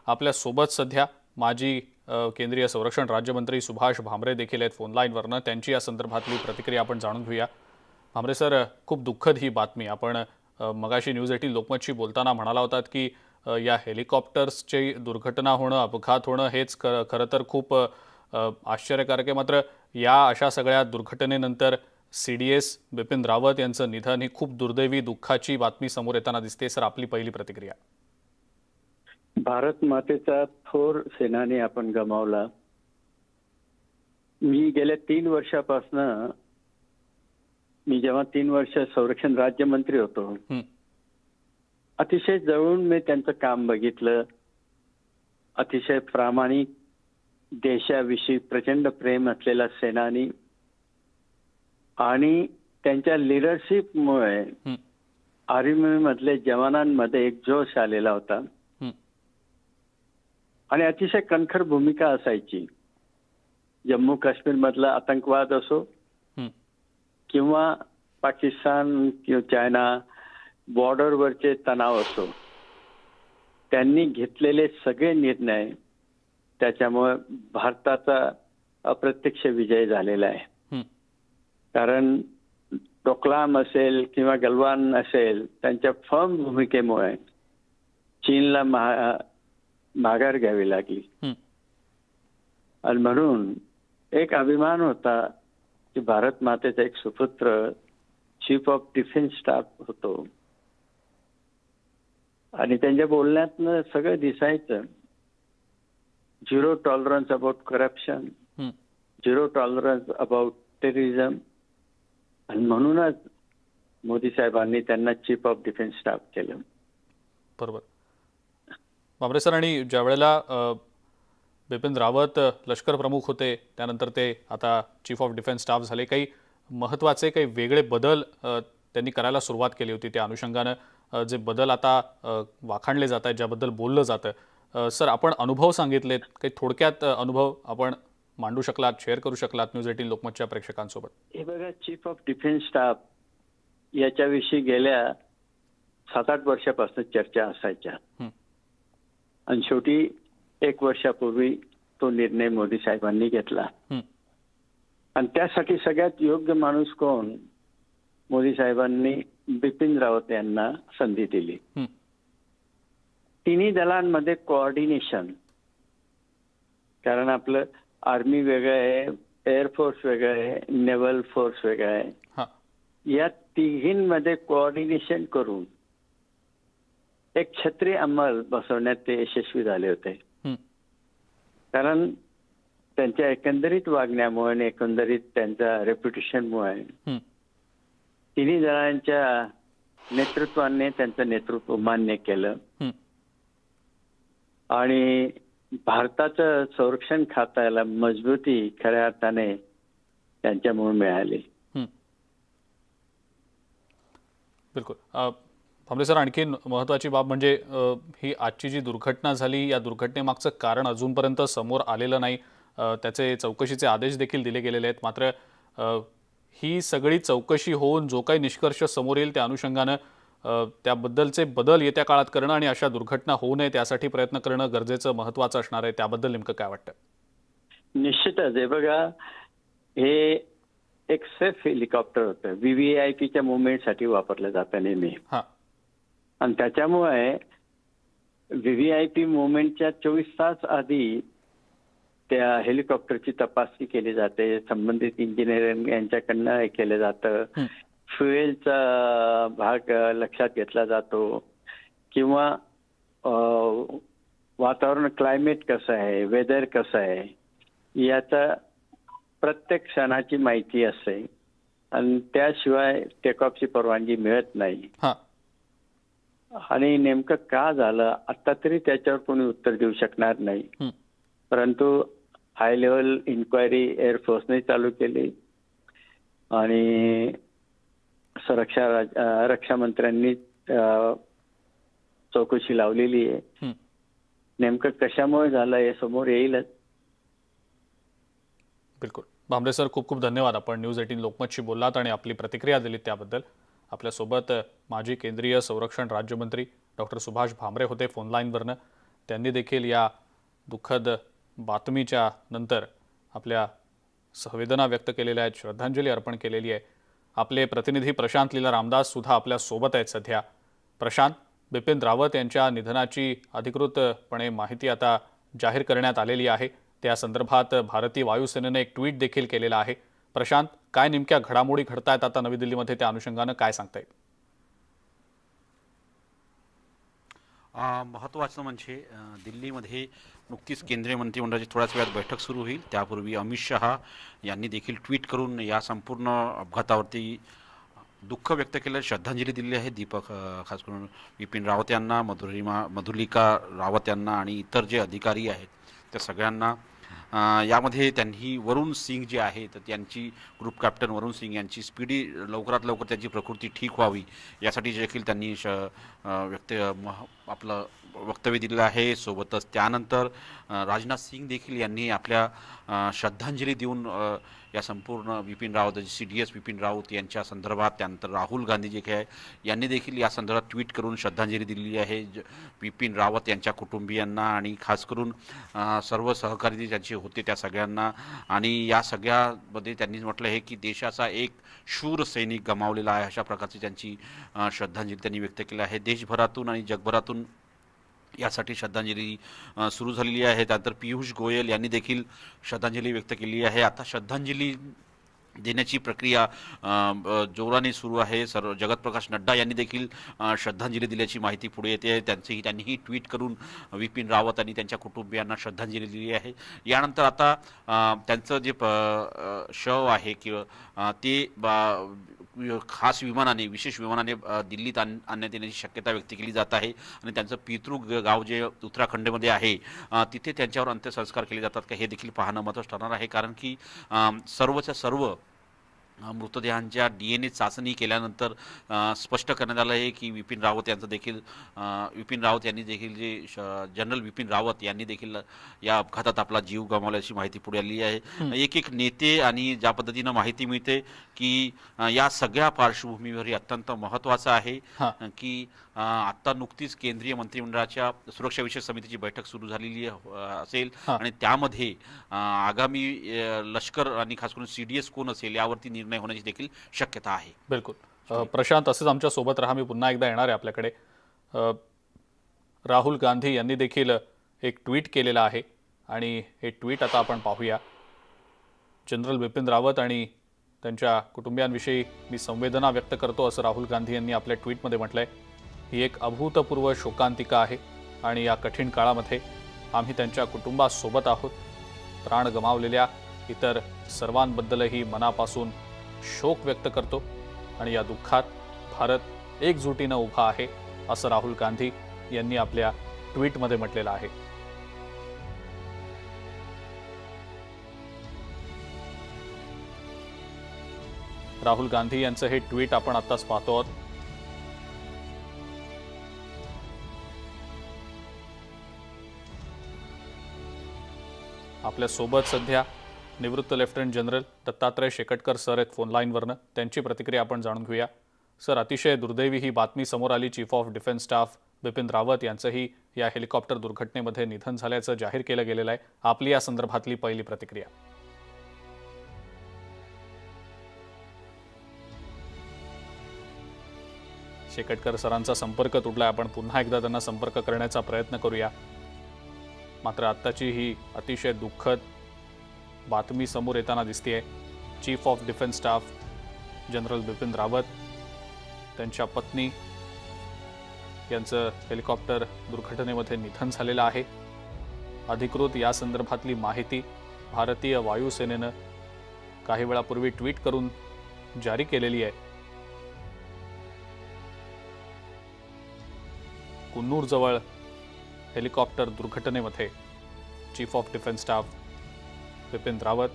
आपल्या सोबत सध्या माजी केंद्रीय संरक्षण राज्यमंत्री सुभाष भामरे देखील आहेत फोन लाईनवरनं. त्यांची या संदर्भातली प्रतिक्रिया आपण जाणून घेऊया. भामरे सर, खूप दुःखद ही बातमी. आपण मगाशी न्यूज 18 लोकमतशी बोलताना म्हणाला होतात की या हेलिकॉप्टर्सची दुर्घटना होणं, अपघात होणं हेच खरं तर खूप आश्चर्यकारक आहे. मात्र या अशा सगळ्या दुर्घटनेनंतर CDS बिपिन रावत यांचं निधन ही खूप दुर्दैवी दुःखाची बातमी समोर येताना दिसते. सर, आपली पहिली प्रतिक्रिया. भारत मातेचा थोर सेनानी आपण गमावला. मी गेल्या 3 वर्षापासून मी जेव्हा 3 वर्ष संरक्षण राज्यमंत्री होतो अतिशय जवळून मी त्यांचं काम बघितलं. अतिशय प्रामाणिक, देशाविषयी प्रचंड प्रेम असलेला सेनानी आणि त्यांच्या लिडरशिपमुळे आर्मी मधले जवानांमध्ये एक जोश आलेला होता आणि अतिशय कणखर भूमिका असायची. जम्मू काश्मीर मधला आतंकवाद असो किंवा पाकिस्तान किंवा चायना बॉर्डरवरचे तणाव असो, त्यांनी घेतलेले सगळे निर्णय त्याच्यामुळे भारताचा अप्रत्यक्ष विजय झालेला आहे. कारण डोकलाम असेल किंवा गलवान असेल, त्यांच्या फर्म भूमिकेमुळे चीनला माघार घ्यावी लागली. आणि म्हणून एक अभिमान होता की भारत मातेचा एक सुपुत्र चीफ ऑफ डिफेन्स स्टाफ होतो आणि त्यांच्या बोलण्यातनं सगळं दिसायचं. Zero tolerance about corruption, zero tolerance about terrorism. आणि म्हणूनच मोदी साहेबांनी त्यांना चीफ ऑफ डिफेन्स स्टाफ केलं. बरोबर. भामरे सर, आणि ज्या वेळेला बिपिन रावत लष्कर प्रमुख होते त्यानंतर ते आता चीफ ऑफ डिफेन्स स्टाफ झाले, काही महत्त्वाचे काही वेगळे बदल त्यांनी करायला सुरुवात केली होती. त्या अनुषंगानं जे बदल आता वाखाणले जात आहेत, ज्याबद्दल बोललं जातं, सर आपण अनुभव सांगितलेत, काही थोडक्यात अनुभव आपण मांडू शकलात, शेअर करू शकलात न्यूज 18 लोकमतच्या प्रेक्षकांसोबत? हे बघा, चीफ ऑफ डिफेन्स स्टाफ याच्याविषयी गेल्या 7-8 वर्षापासून चर्चा असायच्या आणि शेवटी 1 वर्षापूर्वी तो निर्णय मोदी साहेबांनी घेतला. आणि त्यासाठी सगळ्यात योग्य माणूस कोण? मोदी साहेबांनी बिपिन रावत यांना संधी दिली. तिन्ही दलांमध्ये कोऑर्डिनेशन, कारण आपलं आर्मी वेगळं आहे, एअरफोर्स वेगळं आहे, नेव्हल फोर्स वेगळं आहे, या तिघींमध्ये कोऑर्डिनेशन करून एक क्षत्रिय अंमल बसवण्यात ते यशस्वी झाले होते. कारण त्यांच्या एकंदरीत वागण्यामुळे आणि एकंदरीत त्यांच्या रेप्युटेशनमुळे तिन्ही जणांच्या नेतृत्वाने त्यांचं नेतृत्व मान्य केलं आणि भारताचं संरक्षण खात्याला मजबूती खऱ्या अर्थाने त्यांच्यामुळे मिळाली. बिलकुल. भांबरे सर, आणखी महत्त्वाची बाब म्हणजे ही आजची जी दुर्घटना झाली, या दुर्घटनेमागचं कारण अजूनपर्यंत समोर आलेलं नाही. त्याचे चौकशीचे आदेश देखील दिले गेलेले आहेत. मात्र ही सगळी चौकशी होऊन जो काही निष्कर्ष समोर येईल त्या अनुषंगानं त्याबद्दलचे बदल येत्या काळात करणं आणि अशा दुर्घटना होऊ नये त्यासाठी प्रयत्न करणं गरजेचं, महत्त्वाचं असणार आहे. त्याबद्दल नेमकं काय वाटतं? निश्चितच. हे बघा, हे एक सेफ हेलिकॉप्टर होतं, VVIPच्या मुवमेंटसाठी वापरलं जातं नेहमी. आणि त्याच्यामुळे VVIP मुवमेंटच्या 24 तास आधी त्या हेलिकॉप्टरची तपासणी केली जाते, संबंधित इंजिनिअरिंग यांच्याकडनं हे केलं जातं, फ्युएलचा भाग लक्षात घेतला जातो, किंवा वातावरण, क्लायमेट कसं आहे, वेदर कसं आहे, याचा प्रत्येक क्षणाची माहिती असते आणि त्याशिवाय टेकऑफची परवानगी मिळत नाही. आणि नेमकं का झालं आता तरी त्याच्यावर कोणी उत्तर देऊ शकणार नाही. परंतु हाय लेवल इन्क्वायरी एअरफोर्सने चालू केली आणि रक्षा मंत्र्यांनी चौकशी लावलेली आहे. नेमकं कशामुळे झालं हे समोर येईलच. बिलकुल. भांबरे सर, खूप खूप धन्यवाद. आपण न्यूज 18 लोकमतशी बोललात आणि आपली प्रतिक्रिया दिलीत त्याबद्दल. आपल्यासोबत माजी केंद्रीय संरक्षण राज्यमंत्री डॉक्टर सुभाष भामरे होते फोनलाईनवरनं. त्यांनी देखील या दुःखद बातमीच्या नंतर आपल्या संवेदना व्यक्त केलेल्या आहेत, श्रद्धांजली अर्पण केलेली आहे. आपले प्रतिनिधी प्रशांत लीला रामदास सुद्धा आपल्या सोबत आहेत सध्या. प्रशांत, बिपिन रावत यांच्या निधनाची अधिकृतपणे माहिती आता जाहीर करण्यात आलेली आहे. त्या संदर्भात भारतीय वायुसेनेने एक ट्विट देखील केलेला आहे. प्रशांत, काय नेमक्या घडामोडी घडतायत आता नवी दिल्लीमध्ये, त्या अनुषंगानं काय सांगता येईल? महत्त्वाचं म्हणजे दिल्लीमध्ये नुकतीच केंद्रीय मंत्रिमंडळाची थोड्याच वेळात बैठक सुरू होईल. त्यापूर्वी अमित शहा यांनी देखील ट्विट करून या संपूर्ण अपघातावरती दुःख व्यक्त केलं, श्रद्धांजली दिली आहे. खास करून बिपिन रावत यांना, मधुलिका रावत यांना आणि इतर जे अधिकारी आहेत त्या सगळ्यांना. यामध्ये त्यांनी वरुण सिंग जे आहे तर त्यांची ग्रुप कॅप्टन वरुण सिंग यांची स्पीडी लवकरात लवकर त्यांची प्रकृती ठीक व्हावी यासाठी देखील त्यांनी आपलं वक्तव्य दिलं आहे. सोबतच त्यानंतर राजनाथ सिंग देखील यांनी आपल्या श्रद्धांजली देऊन या संपूर्ण बिपिन रावत, CDS बिपिन रावत यांच्या संदर्भात, त्यानंतर राहुल गांधी जे काय यांनी देखील या संदर्भात ट्विट करून श्रद्धांजली दिलेली आहे बिपिन रावत यांच्या कुटुंबियांना आणि खास करून सर्व सहकारी ज्यांचे होते त्या सगळ्यांना. आणि या सगळ्यामध्ये त्यांनी म्हटलं आहे की देशाचा एक शूर सैनिक गमावलेला आहे, अशा प्रकारची त्यांची श्रद्धांजली त्यांनी व्यक्त केली आहे. देशभरातून आणि जगभरातून यासाठी श्रद्धांजली सुरू झालेली आहे. त्यानंतर पियुष गोयल यांनी देखील श्रद्धांजली व्यक्त केली आहे. आता श्रद्धांजली देण्याची प्रक्रिया जोराने सुरू आहे. जगतप्रकाश नड्डा यांनी देखील श्रद्धांजली दिल्याची माहिती पुढे येते. त्यांनीही ट्विट करून बिपिन रावत आणि त्यांच्या कुटुंबियांना श्रद्धांजली दिली आहे. यानंतर आता त्यांचं जे शव आहे किंवा ते खास विमानाने, विशेष विमानाने दिल्लीत आणण्यात येण्याची शक्यता व्यक्त केली जात आहे. आणि त्यांचं पितृ गाव जे उत्तराखंडमध्ये आहे तिथे त्यांच्यावर अंत्यसंस्कार केले जातात का हे देखील पाहणं महत्त्वाचं ठरणार आहे. कारण की सर्वच्या सर्व मृतदेहांच्या DNA चाचणी केल्यानंतर स्पष्ट करण्यात आलं आहे की बिपिन रावत यांनी देखील जे जनरल बिपिन रावत यांनी देखील या अपघातात आपला जीव गमावल्याची माहिती पुढे आली आहे. एक नेते आणि ज्या पद्धतीनं माहिती मिळते की या सगळ्या पार्श्वभूमीवर हे अत्यंत महत्त्वाचं आहे की आत्ता नुकतीच केंद्रीय मंत्रिमंडळाच्या सुरक्षा विषयक समितीची बैठक सुरू झालेली असेल हां. आणि त्यामध्ये आगामी लष्कर आणि खास करून CDS कोण असेल यावरती निर्णय होण्याची देखील शक्यता आहे. बिलकुल. प्रशांत, असंच आमच्या सोबत राहा. मी पुन्हा एकदा येणार आहे आपल्याकडे. राहुल गांधी यांनी देखील एक ट्विट केलेलं आहे आणि हे ट्विट आता आपण पाहूया. जनरल बिपिन रावत आणि त्यांच्या कुटुंबियांविषयी मी संवेदना व्यक्त करतो असं राहुल गांधी यांनी आपल्या ट्विटमध्ये म्हटलंय. ही एक अभूतपूर्व शोकांतिका आहे आणि या कठीण काळामध्ये आम्ही त्यांच्या कुटुंबासोबत आहोत. प्राण गमावलेल्या इतर सर्वांबद्दलही मनापासून शोक व्यक्त करतो आणि या दुःखात भारत एकजुटीनं उभा आहे असं राहुल गांधी यांनी आपल्या ट्विटमध्ये म्हटलेलं आहे. राहुल गांधी यांचं हे ट्विट आपण आत्ताच पाहतो आहोत. आपल्या सोबत सध्या निवृत्त lieutenant general Dattatray Shekatkar sir आहेत फोन लाईनवरनं. त्यांची प्रतिक्रिया आपण जाणून घेऊया. सर, अतिशय दुर्दैवी ही बातमी समोर आली. Chief of defence staff Bipin Rawat यांचंही या हेलिकॉप्टर दुर्घटनेमध्ये निधन झाल्याचं जाहीर केलं गेलेलं आहे. आपली या संदर्भातली पहिली प्रतिक्रिया. शेकटकर सरांचा संपर्क तुटलाय. आपण पुन्हा एकदा त्यांना संपर्क करण्याचा प्रयत्न करूया. मात्र आत्ताची ही अतिशय दुःखद बातमी समोर येताना दिसतेय. Chief of defence staff general Bipin Rawat, त्यांच्या पत्नी यांचं हेलिकॉप्टर दुर्घटनेमध्ये निधन झालेलं आहे. अधिकृत या संदर्भातली माहिती भारतीय वायुसेनेनं काही वेळापूर्वी ट्विट करून जारी केलेली आहे. कुन्नूरजवळ हेलिकॉप्टर दुर्घटनेमध्ये chief of defence staff Bipin Rawat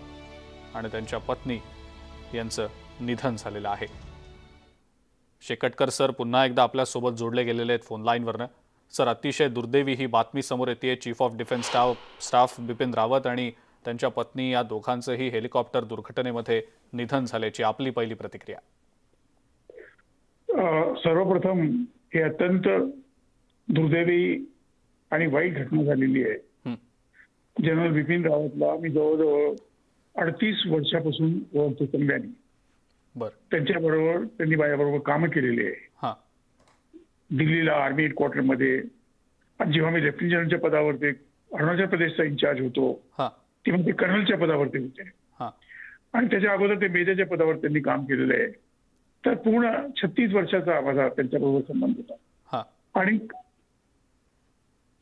आणि त्यांच्या पत्नी यांचं निधन झालेलं आहे. शेकटकर सर पुन्हा एकदा आपल्यासोबत जोडले गेलेले आहेत फोन लाईनवरनं. सर, अतिशय दुर्दैवी ही बातमी समोर येते. Chief of defence staff Bipin Rawat आणि त्यांच्या पत्नी या दोघांचंही हेलिकॉप्टर दुर्घटनेमध्ये निधन झाल्याची आपली पहिली प्रतिक्रिया. सर्वप्रथम हे अत्यंत दुर्दैवी आणि वाईट घटना झालेली आहे. जनरल बिपिन रावतला मी जवळजवळ 38 वर्षापासून ओळखतो चांगल्याने. त्यांच्याबरोबर त्यांनी माझ्याबरोबर कामं केलेली आहे. दिल्लीला आर्मी हेडक्वार्टरमध्ये जेव्हा मी लेफ्टनंट जनरलच्या पदावरती अरुणाचल प्रदेशचा इन्चार्ज होतो तेव्हा ते कर्नलच्या पदावरती होते आणि त्याच्या अगोदर ते मेजरच्या पदावर त्यांनी काम केलेलं आहे. तर पूर्ण 36 वर्षाचा माझा त्यांच्याबरोबर संबंध होता. आणि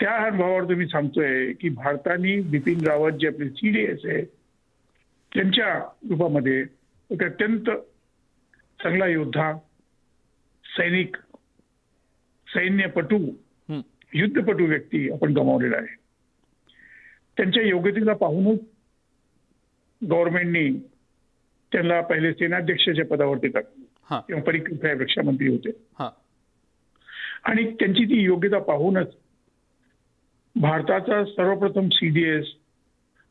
त्या अनुभवावर तुम्ही सांगतोय की भारताने बिपिन रावत जे आपले CDS आहे त्यांच्या रूपामध्ये एक अत्यंत चांगला योद्धा, सैनिक, सैन्यपटू, युद्धपटू व्यक्ती आपण गमावलेला आहे. त्यांच्या योग्यतेला पाहूनच गव्हर्नमेंटनी त्यांना पहिले सेनाध्यक्षाच्या पदावरती टाकलं. तेव्हा परिकर साहेब रक्षा मंत्री होते आणि त्यांची ती योग्यता पाहूनच भारताचा सर्वप्रथम CDS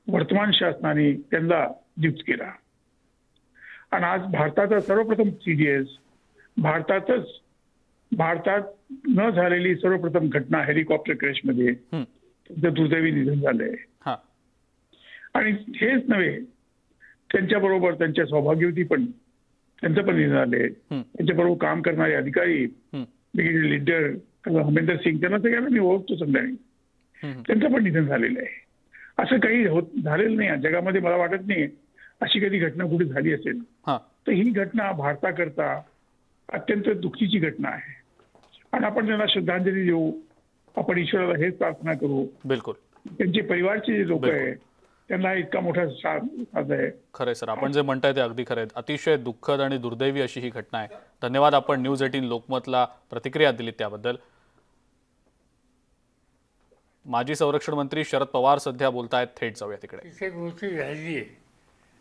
वर्तमान शासनाने त्यांना नियुक्त केला. आणि आज भारताचा सर्वप्रथम CDS भारतात न झालेली सर्वप्रथम घटना हेलिकॉप्टर क्रॅशमध्ये त्यांचं दुर्दैवी निधन झालंय. आणि हेच नव्हे, त्यांच्याबरोबर त्यांच्या सौभाग्यवती पण त्यांचं पण निधन झालंय. त्यांच्याबरोबर काम करणारे अधिकारी ब्रिगेडियर लीडर हमेंदर सिंग, त्यांना सगळ्यांना मी ओळखतो समजाने, त्यांचं पण निधन झालेलं आहे. असं काही झालेलं नाही जगामध्ये. मला वाटत नाही अशी कधी घटना कुठे झाली असेल. तर ही घटना भारताकरता अत्यंत दुःखीची घटना आहे आणि आपण त्यांना श्रद्धांजली देऊ. आपण ईश्वराला हेच प्रार्थना करू. बिलकुल. त्यांचे परिवारचे जे लोक आहे त्यांना इतका मोठा साथ आहे. खरंय सर, आपण जे म्हणताय ते अगदी खरं आहे. अतिशय दुःखद आणि दुर्दैवी अशी ही घटना आहे. धन्यवाद, आपण न्यूज 18 लोकमतला प्रतिक्रिया दिली त्याबद्दल. माजी संरक्षण मंत्री शरद पवार सध्या बोलतायत. थेट जाऊया तिकडे. इथे मोठी व्हॅली आहे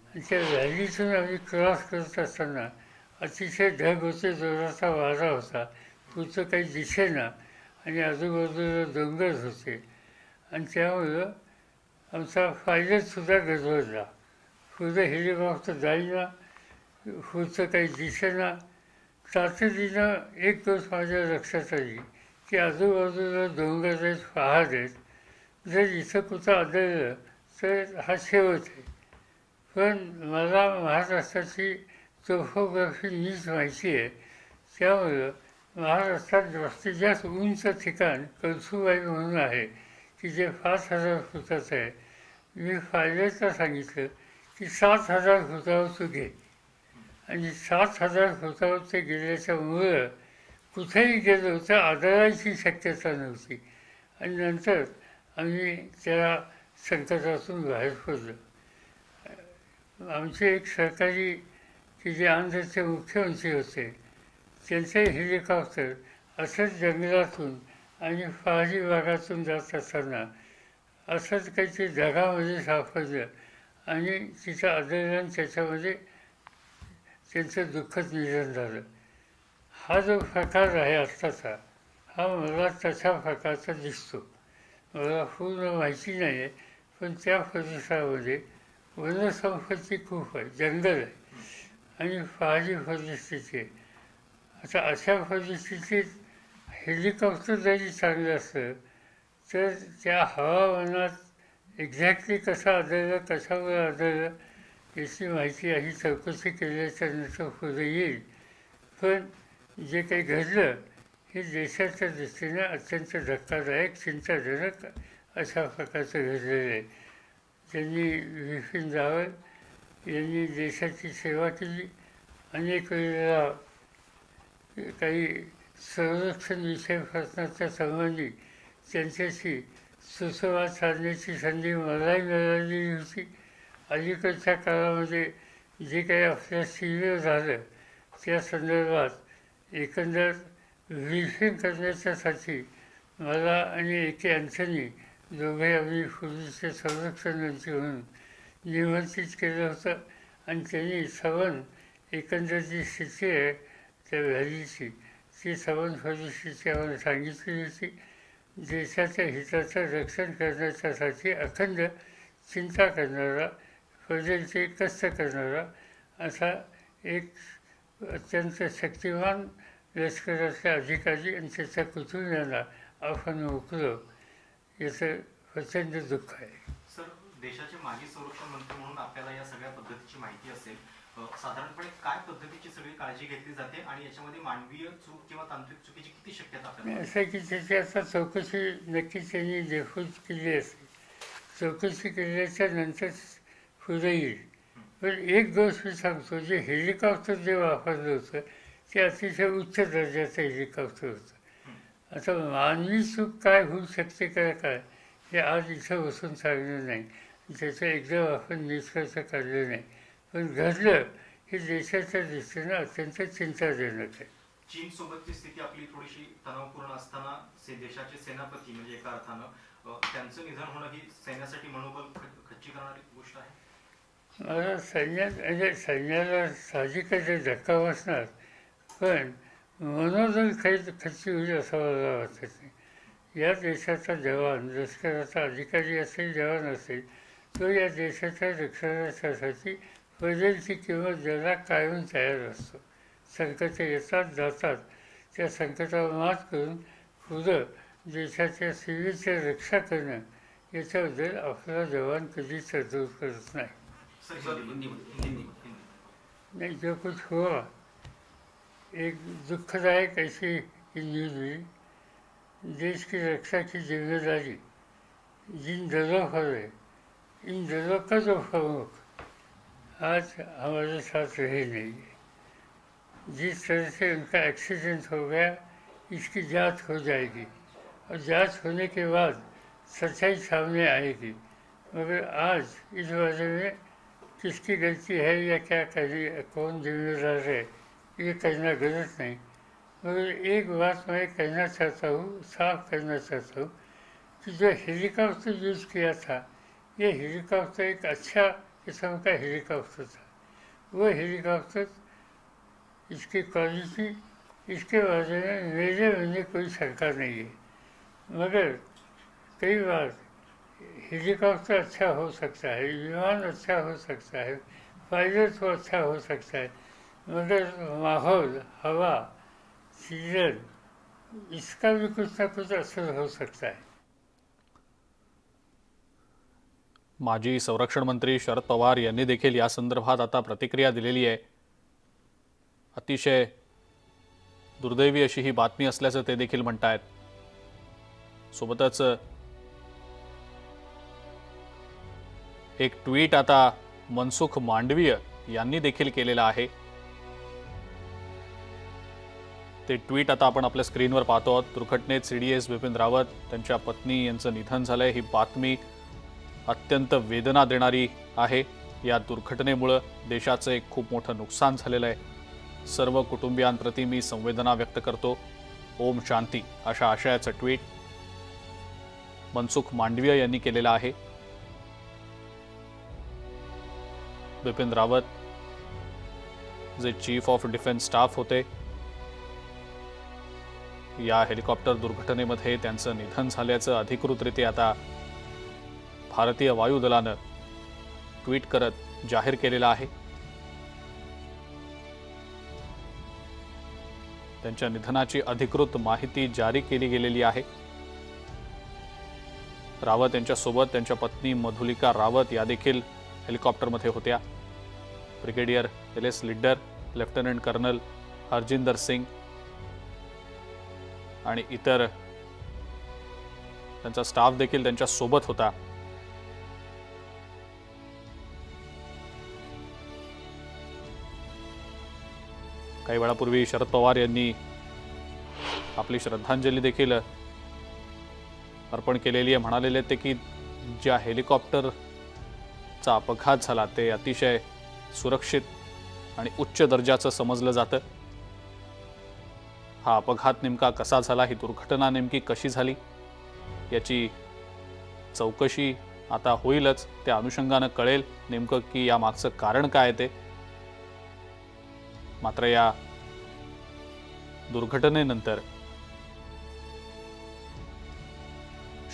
आणि त्या व्हॅलीतून आम्ही क्रॉस करत असताना अतिशय ढग होते, जोराचा वारा होता, पुढचं काही दिसेना आणि आजूबाजूला डोंगर होते आणि त्यामुळं आमचा पायलटसुद्धा गजबजला. पुढं हेलिकॉप्टर जाईना, पुढचं काही दिसेना. तातडीनं एक गोष्ट माझ्या लक्षात आली की आजूबाजूला डोंगर आहेत, पहाड आहेत. जर इथं कुठं आढळलं तर हा शेवट आहे. पण मला महाराष्ट्राची टोपोग्राफी नीट माहिती आहे. त्यामुळं महाराष्ट्रात जास्तीत जास्त उंच ठिकाण कळसुबाई म्हणून आहे की जे 5,000 फुटाचं आहे. मी फायद्याचं सांगितलं की 7,000 फुटावर तू घे. आणि 7,000 फुटावर ते गेल्याच्यामुळं कुठेही गेलो तर आदळायची शक्यता नव्हती. आणि नंतर आम्ही त्या संकटातून बाहेर पडलो. आमचे एक सहकारी की जे आंध्रचे मुख्यमंत्री होते, त्यांचे हेलिकॉप्टर असंच जंगलातून आणि पहाडी भागातून जात असताना असंच काहीतरी ढगामध्ये सापडलं आणि तिथं आदळलं आणि त्याच्यामध्ये त्यांचं दुःखद निधन झालं. हा जो प्रकार आहे आत्ताचा, हा मला तशा प्रकारचा दिसतो. मला पूर्ण माहिती नाही आहे, पण त्या परिसरामध्ये वनसंपत्ती खूप आहे, जंगल आहे आणि पहाडी परिस्थिती आहे. आता अशा परिस्थितीत हेलिकॉप्टर जरी चांगलं असलं तर त्या हवामानात एक्झॅक्टली कसं आढळलं, कशावर आढळलं याची माहिती आधी चौकशी केल्याच्या नंतर पुढे येईल. पण जे काही घडलं हे देशाच्या दृष्टीने अत्यंत धक्कादायक, चिंताजनक अशा प्रकारचं घडलेलं आहे. त्यांनी बिपिन रावत यांनी देशाची सेवा केली. अनेक वेळेला काही संरक्षण विषयप्रश्नाच्या संबंधी त्यांच्याशी सुसंवाद साधण्याची संधी मलाही मिळालेली होती. अलीकडच्या काळामध्ये जे काही आपल्या सीव्हिल झालं त्या संदर्भात एकंदर ब्रीफिंग करण्याच्यासाठी मला आणि ए.के. अँथनी दोघे आम्ही पूर्वीचे संरक्षण मंत्री म्हणून निमंत्रित केलं होतं. आणि त्यांनी सबन एकंदर जी स्थिती आहे त्या व्हॅलीची, ती सबन परिस्थिती आम्हाला सांगितली होती. देशाच्या हिताचं रक्षण करण्याच्यासाठी अखंड चिंता करणारा, प्रजेचे कष्ट करणारा असा एक अत्यंत शक्तिमान लष्कराचे अधिकारी आणि त्याच्या कुटुंबियांना आपण मुकलो याचं प्रचंड दुःख आहे. सर, देशाचे माजी संरक्षण मंत्री म्हणून आपल्याला या सगळ्या पद्धतीची माहिती असेल. साधारणपणे काय पद्धतीची सगळी काळजी घेतली जाते आणि याच्यामध्ये मानवीय चूक किंवा तांत्रिक चुकीची किती शक्यता आपल्याला? असं आहे की त्याची आता चौकशी नक्कीच त्यांनी देशूच केली असेल. चौकशी केल्याच्या नंतर पुढे येईल. पण एक गोष्ट मी सांगतो, जे हेलिकॉप्टर जे वापरलं होतं ते अतिशय उच्च दर्जाचं हेलिकॉप्टर होतं. आता मानवी चूक काय होऊ शकते काय हे आज इथं बसून सांगणं नाही, त्याचं एकदम आपण निष्कर्ष काढलं नाही. पण घडलं हे देशाच्या दृष्टीनं अत्यंत चिंताजनक आहे. चीन सोबतची स्थिती आपली थोडीशी तणावपूर्ण असताना देशाचे सेनापती म्हणजे एका अर्थानं त्यांचं निधन होणं ही सैन्यासाठी मनोबल खच्ची करणारी गोष्ट आहे. मला सैन्याला साहजिकच धक्का बसणार, पण मनोबल खच्ची होईल असं मला वाटत नाही. या देशाचा जवान, लष्कराचा अधिकारी असेल, जवान असेल, तो या देशाच्या रक्षणासाठी प्रजेची किंमत ज्याला कायम तयार असतो. संकट येतात जातात, त्या संकटावर मात करून पुढं देशाच्या सीमेची रक्षा करणं याच्याबद्दल आपला जवान कधीच तरतूद करत नाही. नहीं, जो कुछ हुआ एक दुखदायक ऐसी न्यूज़ हुई. देश की रक्षा की जिम्मेदारी जिन दलों पर है, इन दलों का जो प्रमुख आज हमारे साथ रहे नहीं है. जिस तरह से उनका एक्सीडेंट हो गया, इसकी जांच हो जाएगी और जांच होने के बाद सच्चाई सामने आएगी. मगर आज इस बारे में किसकी गलती है या क्या करी, कौन जिम्मेदार है, ये कहना गलत नहीं. मगर एक बात मैं कहना चाहता हूँ, साफ करना चाहता हूँ कि जो हेलीकॉप्टर यूज़ किया था, ये हेलीकॉप्टर एक अच्छा किस्म का हेलीकॉप्टर था. वो हेलीकॉप्टर, इसकी क्वालिटी, इसके बारे में मेरे कोई शंका नहीं है. मगर कई बार हेलीकॉप्टर अच्छा हो सकता है, विमान अच्छा हो सकता है, पायलट तो अच्छा हो सकता है, मगर माहौल, हवा, सीजन इसका भी कुछ ना कुछ असर हो सकता है। माजी संरक्षण मंत्री शरद पवार यांनी देखील या संदर्भात आता प्रतिक्रिया दिलेली आहे। अतिशय दुर्दैवी अशी ही बातमी असल्याचं ते देखील म्हणतायत। सोबतच एक ट्विट आता मनसुख मांडवीय यांनी देखील केलेलं आहे। ते ट्विट आता आपण आपल्या स्क्रीनवर पाहतो आहोत। दुर्घटनेत सीडीएस बिपिन रावत त्यांच्या पत्नी यांचं निधन झालंय। ही बातमी अत्यंत वेदना देणारी आहे। या दुर्घटनेमुळे देशाचं एक खूप मोठं नुकसान झालेलं आहे। सर्व कुटुंबियांप्रती मी संवेदना व्यक्त करतो। ओम शांती अशा आशयाचं ट्विट मनसुख मांडवीय यांनी केलेलं आहे। बिपिन रावत जे चीफ ऑफ डिफेन्स स्टाफ होते, या हेलिकॉप्टर दुर्घटनेमध्ये त्यांचं निधन झाल्याचं अधिकृतरित्या आता भारतीय वायुदलानं ट्विट करत जाहीर केलेलं आहे। त्यांच्या निधनाची अधिकृत माहिती जारी केली गेलेली आहे। रावत यांच्यासोबत त्यांच्या पत्नी मधुलिका रावत या देखील हेलिकॉप्टरमध्ये होत्या। Brigadier LS Lidder, lieutenant colonel Harjinder Singh आणि इतर त्यांचा स्टाफ देखील त्यांच्या सोबत होता। काही वेळापूर्वी शरद पवार यांनी आपली श्रद्धांजली देखील अर्पण केलेली आहे। म्हणालेले ते की ज्या हेलिकॉप्टरचा अपघात झाला ते अतिशय सुरक्षित आणि उच्च दर्जाचं समजलं जातं। हा अपघात नेमका कसा झाला, ही दुर्घटना नेमकी कशी झाली याची चौकशी आता होईलच। त्या अनुषंगानं कळेल नेमकं की या मागचं कारण काय ते। मात्र या दुर्घटनेनंतर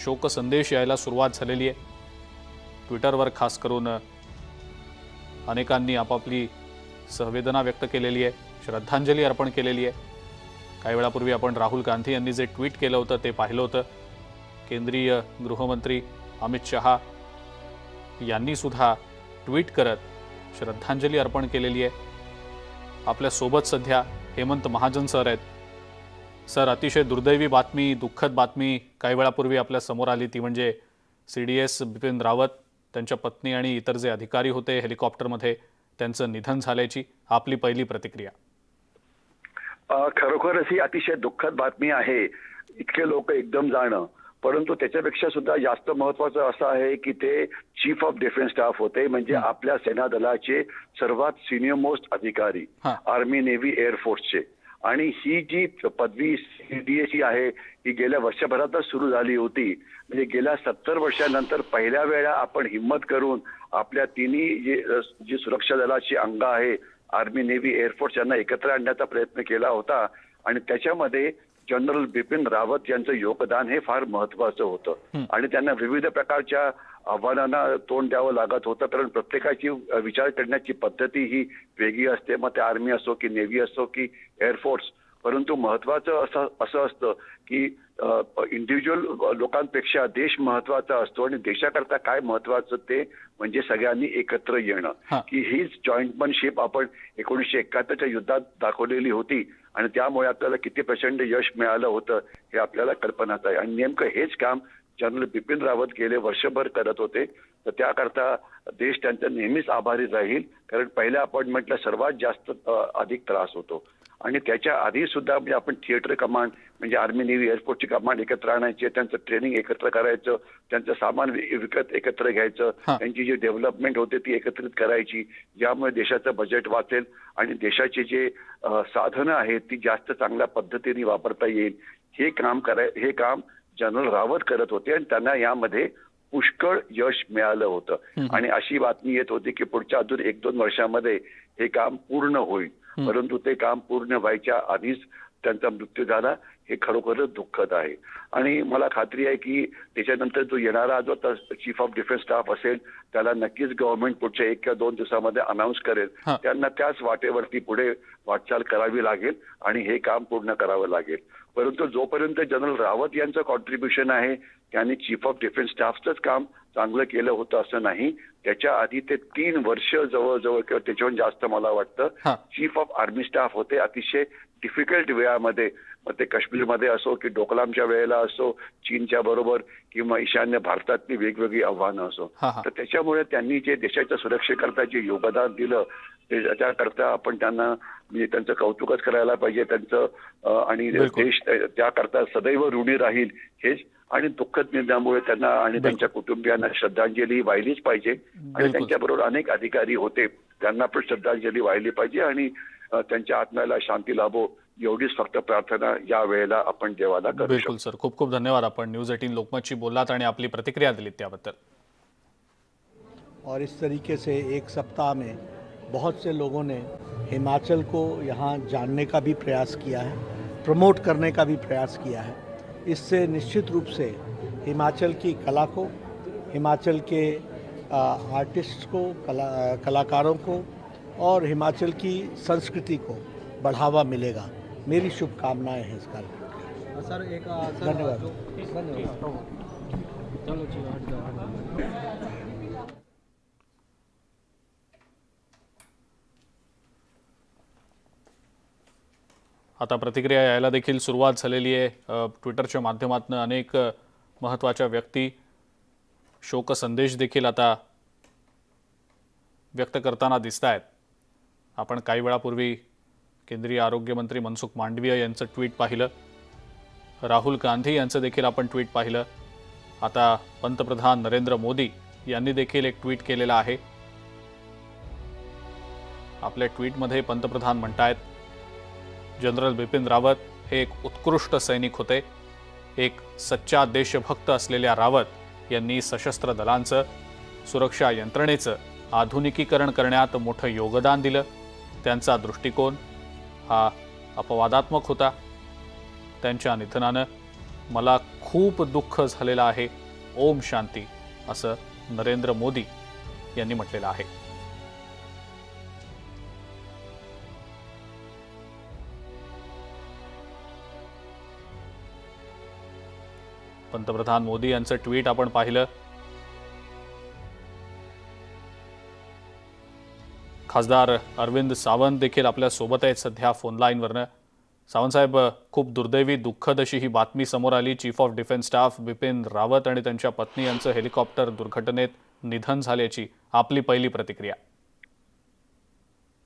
शोक संदेश यायला सुरुवात झालेली आहे। ट्विटरवर खास करून अनेकांनी आपापली संवेदना व्यक्त केलेली आहे, श्रद्धांजली अर्पण केलेली आहे। काही वेळापूर्वी आपण राहुल गांधी यांनी जे ट्विट केलं होतं ते पाहिलं होतं। केंद्रीय गृहमंत्री अमित शहा यांनी सुद्धा ट्विट करत श्रद्धांजली अर्पण केलेली आहे। आपल्या सोबत सध्या हेमंत महाजन सर आहेत। सर, अतिशय दुर्दैवी बातमी, दुःखद बातमी काही वेळापूर्वी आपल्या समोर आली, ती म्हणजे सीडीएस बिपिन रावत, त्यांच्या पत्नी आणि इतर जे अधिकारी होते हेलिकॉप्टरमध्ये त्यांचं निधन झाल्याची आपली पहिली प्रतिक्रिया। खरोखरच ही अतिशय दुःखद बातमी आहे, इतके लोक एकदम जाणं। परंतु त्याच्यापेक्षा सुद्धा जास्त महत्वाचं असं आहे की ते चीफ ऑफ डिफेन्स स्टाफ होते, म्हणजे आपल्या सेना दलाचे सर्वात सिनियर मोस्ट अधिकारी, आर्मी, नेव्ही, एअरफोर्सचे। आणि ही जी पदवी सीडीएस आहे ही गेल्या वर्षभरातच सुरू झाली होती। म्हणजे गेल्या 70 वर्षांनंतर पहिल्या वेळा आपण हिम्मत करून आपल्या तिन्ही जी सुरक्षा दलाची अंग आहे, आर्मी, नेव्ही, एअरफोर्स, यांना एकत्र आणण्याचा प्रयत्न केला होता। आणि त्याच्यामध्ये जनरल बिपिन रावत यांचं योगदान हे फार महत्वाचं होतं। आणि त्यांना विविध प्रकारच्या आव्हानांना तोंड द्यावं लागत होतं, कारण प्रत्येकाची विचार करण्याची पद्धती ही वेगळी असते, मग ते आर्मी असो की नेव्ही असो की एअरफोर्स। परंतु महत्वाचं असं असतं की इंडिव्हिज्युअल लोकांपेक्षा देश महत्वाचा असतो, आणि देशाकरता काय महत्वाचं ते म्हणजे सगळ्यांनी एकत्र येणं। की हीच जॉईंटमनशिप आपण 1971च्या युद्धात दाखवलेली होती, आणि त्यामुळे आपल्याला किती प्रचंड यश मिळालं होतं हे आपल्याला कल्पनाच आहे। आणि नेमकं हेच काम जनरल बिपिन रावत गेले वर्षभर करत होते। तर त्याकरता देश त्यांचा नेहमीच आभारी राहील, कारण पहिल्या अपॉइंटमेंटला सर्वात जास्त अधिक त्रास होतो। आणि त्याच्या आधी सुद्धा म्हणजे आपण थिएटर कमांड म्हणजे आर्मी, नेव्ही, एअरफोर्सची कमांड एकत्र आणायची, त्यांचं ट्रेनिंग एकत्र करायचं, त्यांचं सामान विकत एकत्र घ्यायचं, त्यांची जी डेव्हलपमेंट होते ती एकत्रित करायची, ज्यामुळे देशाचं बजेट वाचेल आणि देशाची जे साधनं आहेत ती जास्त चांगल्या पद्धतीने वापरता येईल। हे काम जनरल रावत करत होते, आणि त्यांना यामध्ये पुष्कळ यश मिळालं होतं। आणि अशी बातमी येत होती की पुढच्या अजून 1-2 वर्षामध्ये हे काम पूर्ण होईल, परंतु ते काम पूर्ण व्हायच्या आधीच त्यांचा मृत्यू झाला। हे खरोखरच दुःखद आहे। आणि मला खात्री आहे की त्याच्यानंतर जो येणारा जो चीफ ऑफ डिफेन्स स्टाफ असेल त्याला नक्कीच गव्हर्नमेंट पुढच्या 1 किंवा 2 दिवसामध्ये अनाऊन्स करेल। त्यांना त्याच वाटेवरती पुढे वाटचाल करावी लागेल आणि हे काम पूर्ण करावं लागेल। परंतु जोपर्यंत जनरल रावत यांचं कॉन्ट्रीब्युशन आहे, त्यांनी चीफ ऑफ डिफेन्स स्टाफचंच काम चांगलं केलं होतं असं नाही. त्याच्या आधी ते 3 वर्ष जवळजवळ किंवा त्याच्याहून जास्त मला वाटतं चीफ ऑफ आर्मी स्टाफ होते. अतिशय डिफिकल्ट वेळामध्ये, मग ते काश्मीरमध्ये असो की डोकलामच्या वेळेला असो, चीनच्या बरोबर किंवा ईशान्य भारतातली वेगवेगळी आव्हानं असो. तर त्याच्यामुळे त्यांनी जे देशाच्या सुरक्षेकरता जे योगदान दिलं त्याकरता आपण त्यांना म्हणजे त्यांचं कौतुकच करायला पाहिजे. त्यांचं आणि देश त्याकरता सदैव ऋणी राहील हेच. आणि दुःखद निर्णयामुळे त्यांना आणि त्यांच्या कुटुंबियांना श्रद्धांजली वाहिलीच पाहिजे. आणि त्यांच्याबरोबर अनेक अधिकारी होते, त्यांना पण श्रद्धांजली वाहिली पाहिजे आणि त्यांच्या आत्म्याला शांती लाभो एवढीच फक्त प्रार्थना या वेळेला आपण देवाला करू. बिलकुल सर, खूप खूप धन्यवाद. आपण न्यूज 18 लोकमतशी बोललात आणि आपली प्रतिक्रिया दिलीत त्याबद्दल. और इस तरीके से एक सप्ताह में बहुत से लोगों ने हिमाचल को यहाँ जानने का भी प्रयास किया है, प्रमोट करने का भी प्रयास किया है. इससे निश्चित रूप से हिमाचल की कला को, हिमाचल के आर्टिस्ट को, कलाकारों को और हिमाचल की संस्कृति को बढ़ावा मिलेगा. मेरी शुभकामनाएं हैं इस कार्यक्रम. सर एक धन्यवाद. आता प्रतिक्रिया यायला देखील सुरुवात झालेली आहे. ट्विटरच्या माध्यमातून अनेक महत्त्वाच्या व्यक्ती शोक संदेश देखील आता व्यक्त करताना दिसत आहेत. आपण काही वेळापूर्वी केंद्रीय आरोग्यमंत्री मनसुख मांडवीय यांचं ट्विट पाहिलं, राहुल गांधी यांचं देखील आपण ट्विट पाहिलं. आता पंतप्रधान नरेंद्र मोदी यांनी देखील एक ट्विट केलेलं आहे. आपल्या ट्विटमध्ये पंतप्रधान म्हणतायत, जनरल बिपिन रावत हे एक उत्कृष्ट सैनिक होते. एक सच्चा देशभक्त असलेल्या रावत यांनी सशस्त्र दलांचं, सुरक्षा यंत्रणेचं आधुनिकीकरण करण्यात मोठं योगदान दिलं. त्यांचा दृष्टिकोन हा अपवादात्मक होता. त्यांच्या निधनानं मला खूप दुःख झालेलं आहे. ओम शांती, असं नरेंद्र मोदी यांनी म्हटलेलं आहे. पंतप्रधान मोदी यांचं ट्विट आपण पाहिलं. खासदार अरविंद सावंत देखील आपल्या सोबत आहेत सध्या फोन लाईनवरनं. सावंत साहेब, खूप दुर्दैवी दुःखद अशी ही बातमी समोर आली. Chief of defence staff Bipin Rawat आणि त्यांच्या पत्नी यांचं हेलिकॉप्टर दुर्घटनेत निधन झाल्याची आपली पहिली प्रतिक्रिया.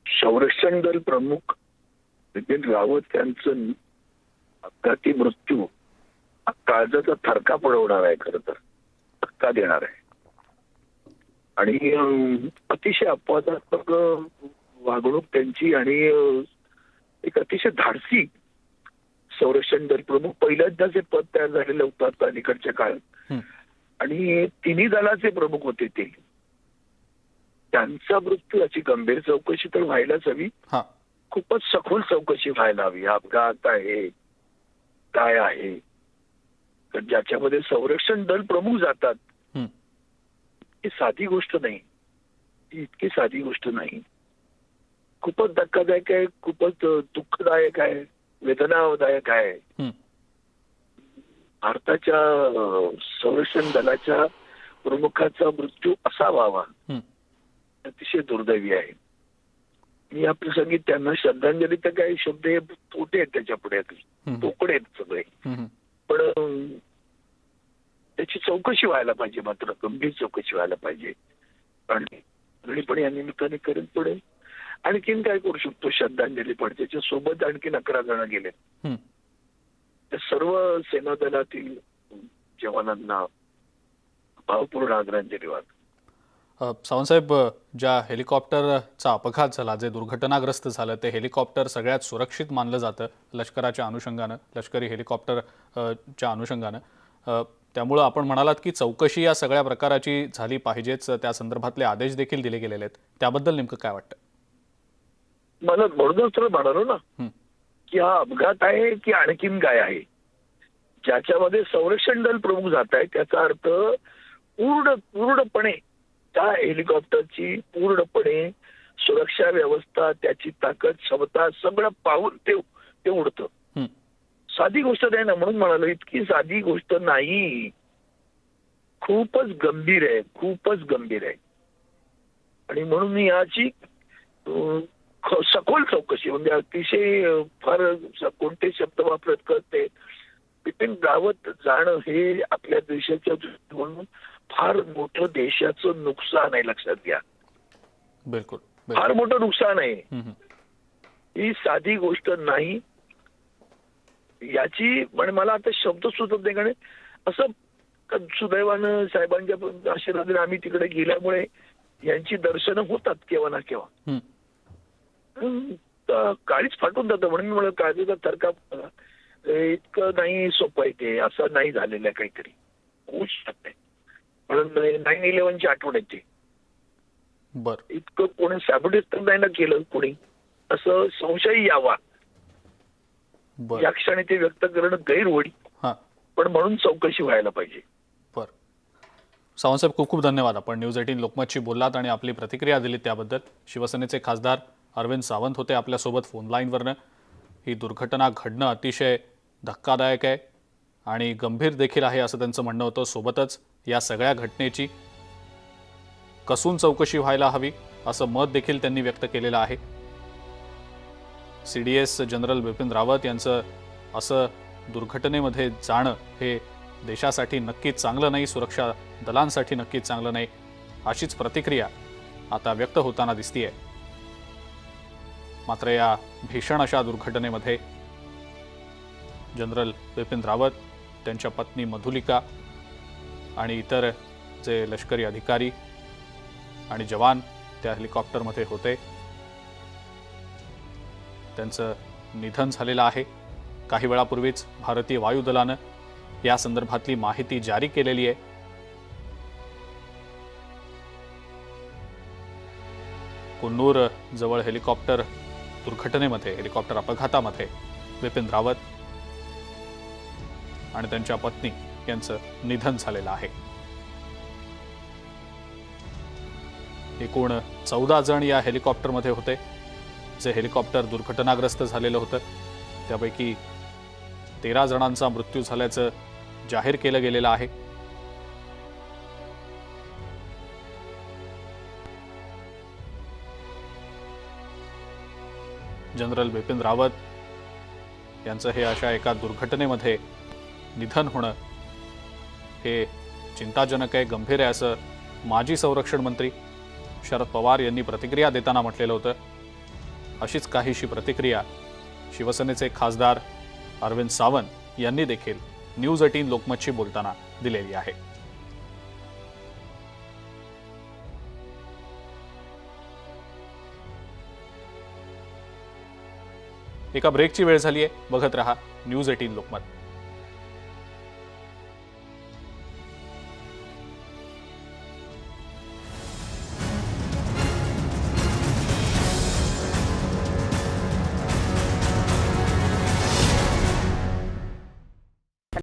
संरक्षण दल प्रमुख बिपिन रावत यांचं अपघाती मृत्यू काळजाचा थरका पडवणार आहे. खरं तर धक्का देणार आहे आणि अतिशय अपवादात्मक वागणूक त्यांची आणि एक अतिशय धाडसी संरक्षण दल प्रमुख पहिल्यांदाच हे पद तयार झालेलं होतं अलीकडच्या काळात आणि तिन्ही दलाचे प्रमुख होते ते. त्यांचा मृत्यू याची गंभीर चौकशी तर व्हायलाच हवी, खूपच सखोल चौकशी व्हायला हवी. अपघात आहे काय आहे, तर ज्याच्यामध्ये संरक्षण दल प्रमुख जातात ही साधी गोष्ट नाही, ही इतकी साधी गोष्ट नाही. खूपच धक्कादायक आहे, खूपच दुःखदायक आहे, वेदनादायक आहे. भारताच्या संरक्षण दलाच्या प्रमुखाचा मृत्यू असा व्हावा अतिशय दुर्दैवी आहे. मी या प्रसंगी त्यांना श्रद्धांजली तर काही शब्द हे तोटे आहेत त्याच्या पुढे, तोकडे आहेत सगळे, पण त्याची चौकशी व्हायला पाहिजे, मात्र गंभीर चौकशी व्हायला पाहिजे. आणि पण या निमित्ताने करत पडेल. आणखीन काय करू शकतो श्रद्धांजली पण त्याच्या सोबत आणखीन 11 जण गेले. त्या सर्व सेना दलातील जवानांना भावपूर्ण आदरांजली वाहतो. सावंतसाहेब, ज्या हेलिकॉप्टरचा अपघात झाला, जे दुर्घटनाग्रस्त झालं, ते हेलिकॉप्टर सगळ्यात सुरक्षित मानलं जातं लष्कराच्या अनुषंगानं, लष्करी हेलिकॉप्टरच्या अनुषंगानं. त्यामुळं आपण म्हणालात की चौकशी या सगळ्या प्रकाराची झाली पाहिजेच, त्या संदर्भातले आदेश देखील दिले गेलेले आहेत. त्याबद्दल नेमकं काय वाटतं? मला म्हणूनच तर म्हणालो ना की हा अपघात आहे की आणखीन काय आहे. ज्याच्यामध्ये संरक्षण दल प्रमुख जात आहे त्याचा अर्थ पूर्णपणे त्या हेलिकॉप्टरची पूर्णपणे सुरक्षा व्यवस्था, त्याची ताकद, क्षमता सगळं पाहून ते उडतं. साधी गोष्ट नाही ना, म्हणून म्हणालो इतकी साधी गोष्ट नाही, खूपच गंभीर आहे, खूपच गंभीर आहे. आणि म्हणून मी याची सखोल चौकशी, म्हणजे अतिशय फार कोणते शब्द वापरत करते, बिपिन रावत जाणं हे आपल्या देशाच्या म्हणून फार मोठं देशाचं नुकसान आहे, लक्षात घ्या. बिलकुल फार मोठं नुकसान आहे, ही साधी गोष्ट नाही. याची म्हणजे मला आता शब्द सुचत नाही, कारण असं सुदैवानं साहेबांच्या आशीर्वादाने आम्ही तिकडे गेल्यामुळे यांची दर्शनं होतात केव्हा ना केव्हा. काळीच फाटून जातं, म्हणून मी म्हणलं काळजीचा थरकाप इतकं नाही सोपं आहे ते, असं नाही झालेलं आहे काहीतरी, होऊ शकत नाही. म्हणून 9/11ची आठवण येते. इतकं कोणी सॅबोटेज तर नाही ना केलं कोणी, असं संशय यावा या क्षणी ते व्यक्त करणं गैरवडी, पण म्हणून चौकशी व्हायला पाहिजे. सावंतसाहेब, खूप खूप धन्यवाद. आपण न्यूज 18 लोकमतशी बोललात आणि आपली प्रतिक्रिया दिली त्याबद्दल. शिवसेनेचे खासदार अरविंद सावंत होते आपल्यासोबत फोन लाईनवरनं. ही दुर्घटना घडणं अतिशय धक्कादायक आहे आणि गंभीर देखील आहे असं त्यांचं म्हणणं होतं. सोबतच या सगळ्या घटनेची कसून चौकशी व्हायला हवी असं मत देखील त्यांनी व्यक्त केलेलं आहे. CDS जनरल बिपिन रावत यांचं असं दुर्घटनेमध्ये जाणं हे देशासाठी नक्कीच चांगलं नाही, सुरक्षा दलांसाठी नक्कीच चांगलं नाही, अशीच प्रतिक्रिया आता व्यक्त होताना दिसतीये. मात्र या भीषण अशा दुर्घटनेमध्ये जनरल बिपिन रावत, त्यांच्या पत्नी मधुलिका आणि इतर जे लष्करी अधिकारी आणि जवान त्या हेलिकॉप्टरमध्ये होते, त्यांचं निधन झालेलं आहे. काही वेळापूर्वीच भारतीय वायुदलानं या संदर्भातली माहिती जारी केलेली आहे. कुन्नूर जवळ हेलिकॉप्टर दुर्घटनेमध्ये, हेलिकॉप्टर अपघातामध्ये बिपिन रावत आणि त्यांच्या पत्नी यांचं निधन झालेलं आहे. एकूण 14 जण या हेलिकॉप्टरमध्ये होते. जे हेलिकॉप्टर दुर्घटनाग्रस्त झालेलं होतं त्यापैकी 13 जणांचा मृत्यू झाल्याचं जाहीर केलं गेलेलं आहे. जनरल बिपिन रावत यांचं हे अशा एका दुर्घटनेमध्ये निधन होणं हे चिंताजनक आहे, गंभीर आहे असं माजी संरक्षण मंत्री शरद पवार यांनी प्रतिक्रिया देताना म्हटलेलं होतं. अशीच काहीशी प्रतिक्रिया शिवसेनेचे खासदार अरविंद सावंत यांनी देखील न्यूज 18 लोकमतशी बोलताना दिलेली आहे. एका ब्रेकची वेळ झाली आहे. बघत रहा न्यूज 18 लोकमत.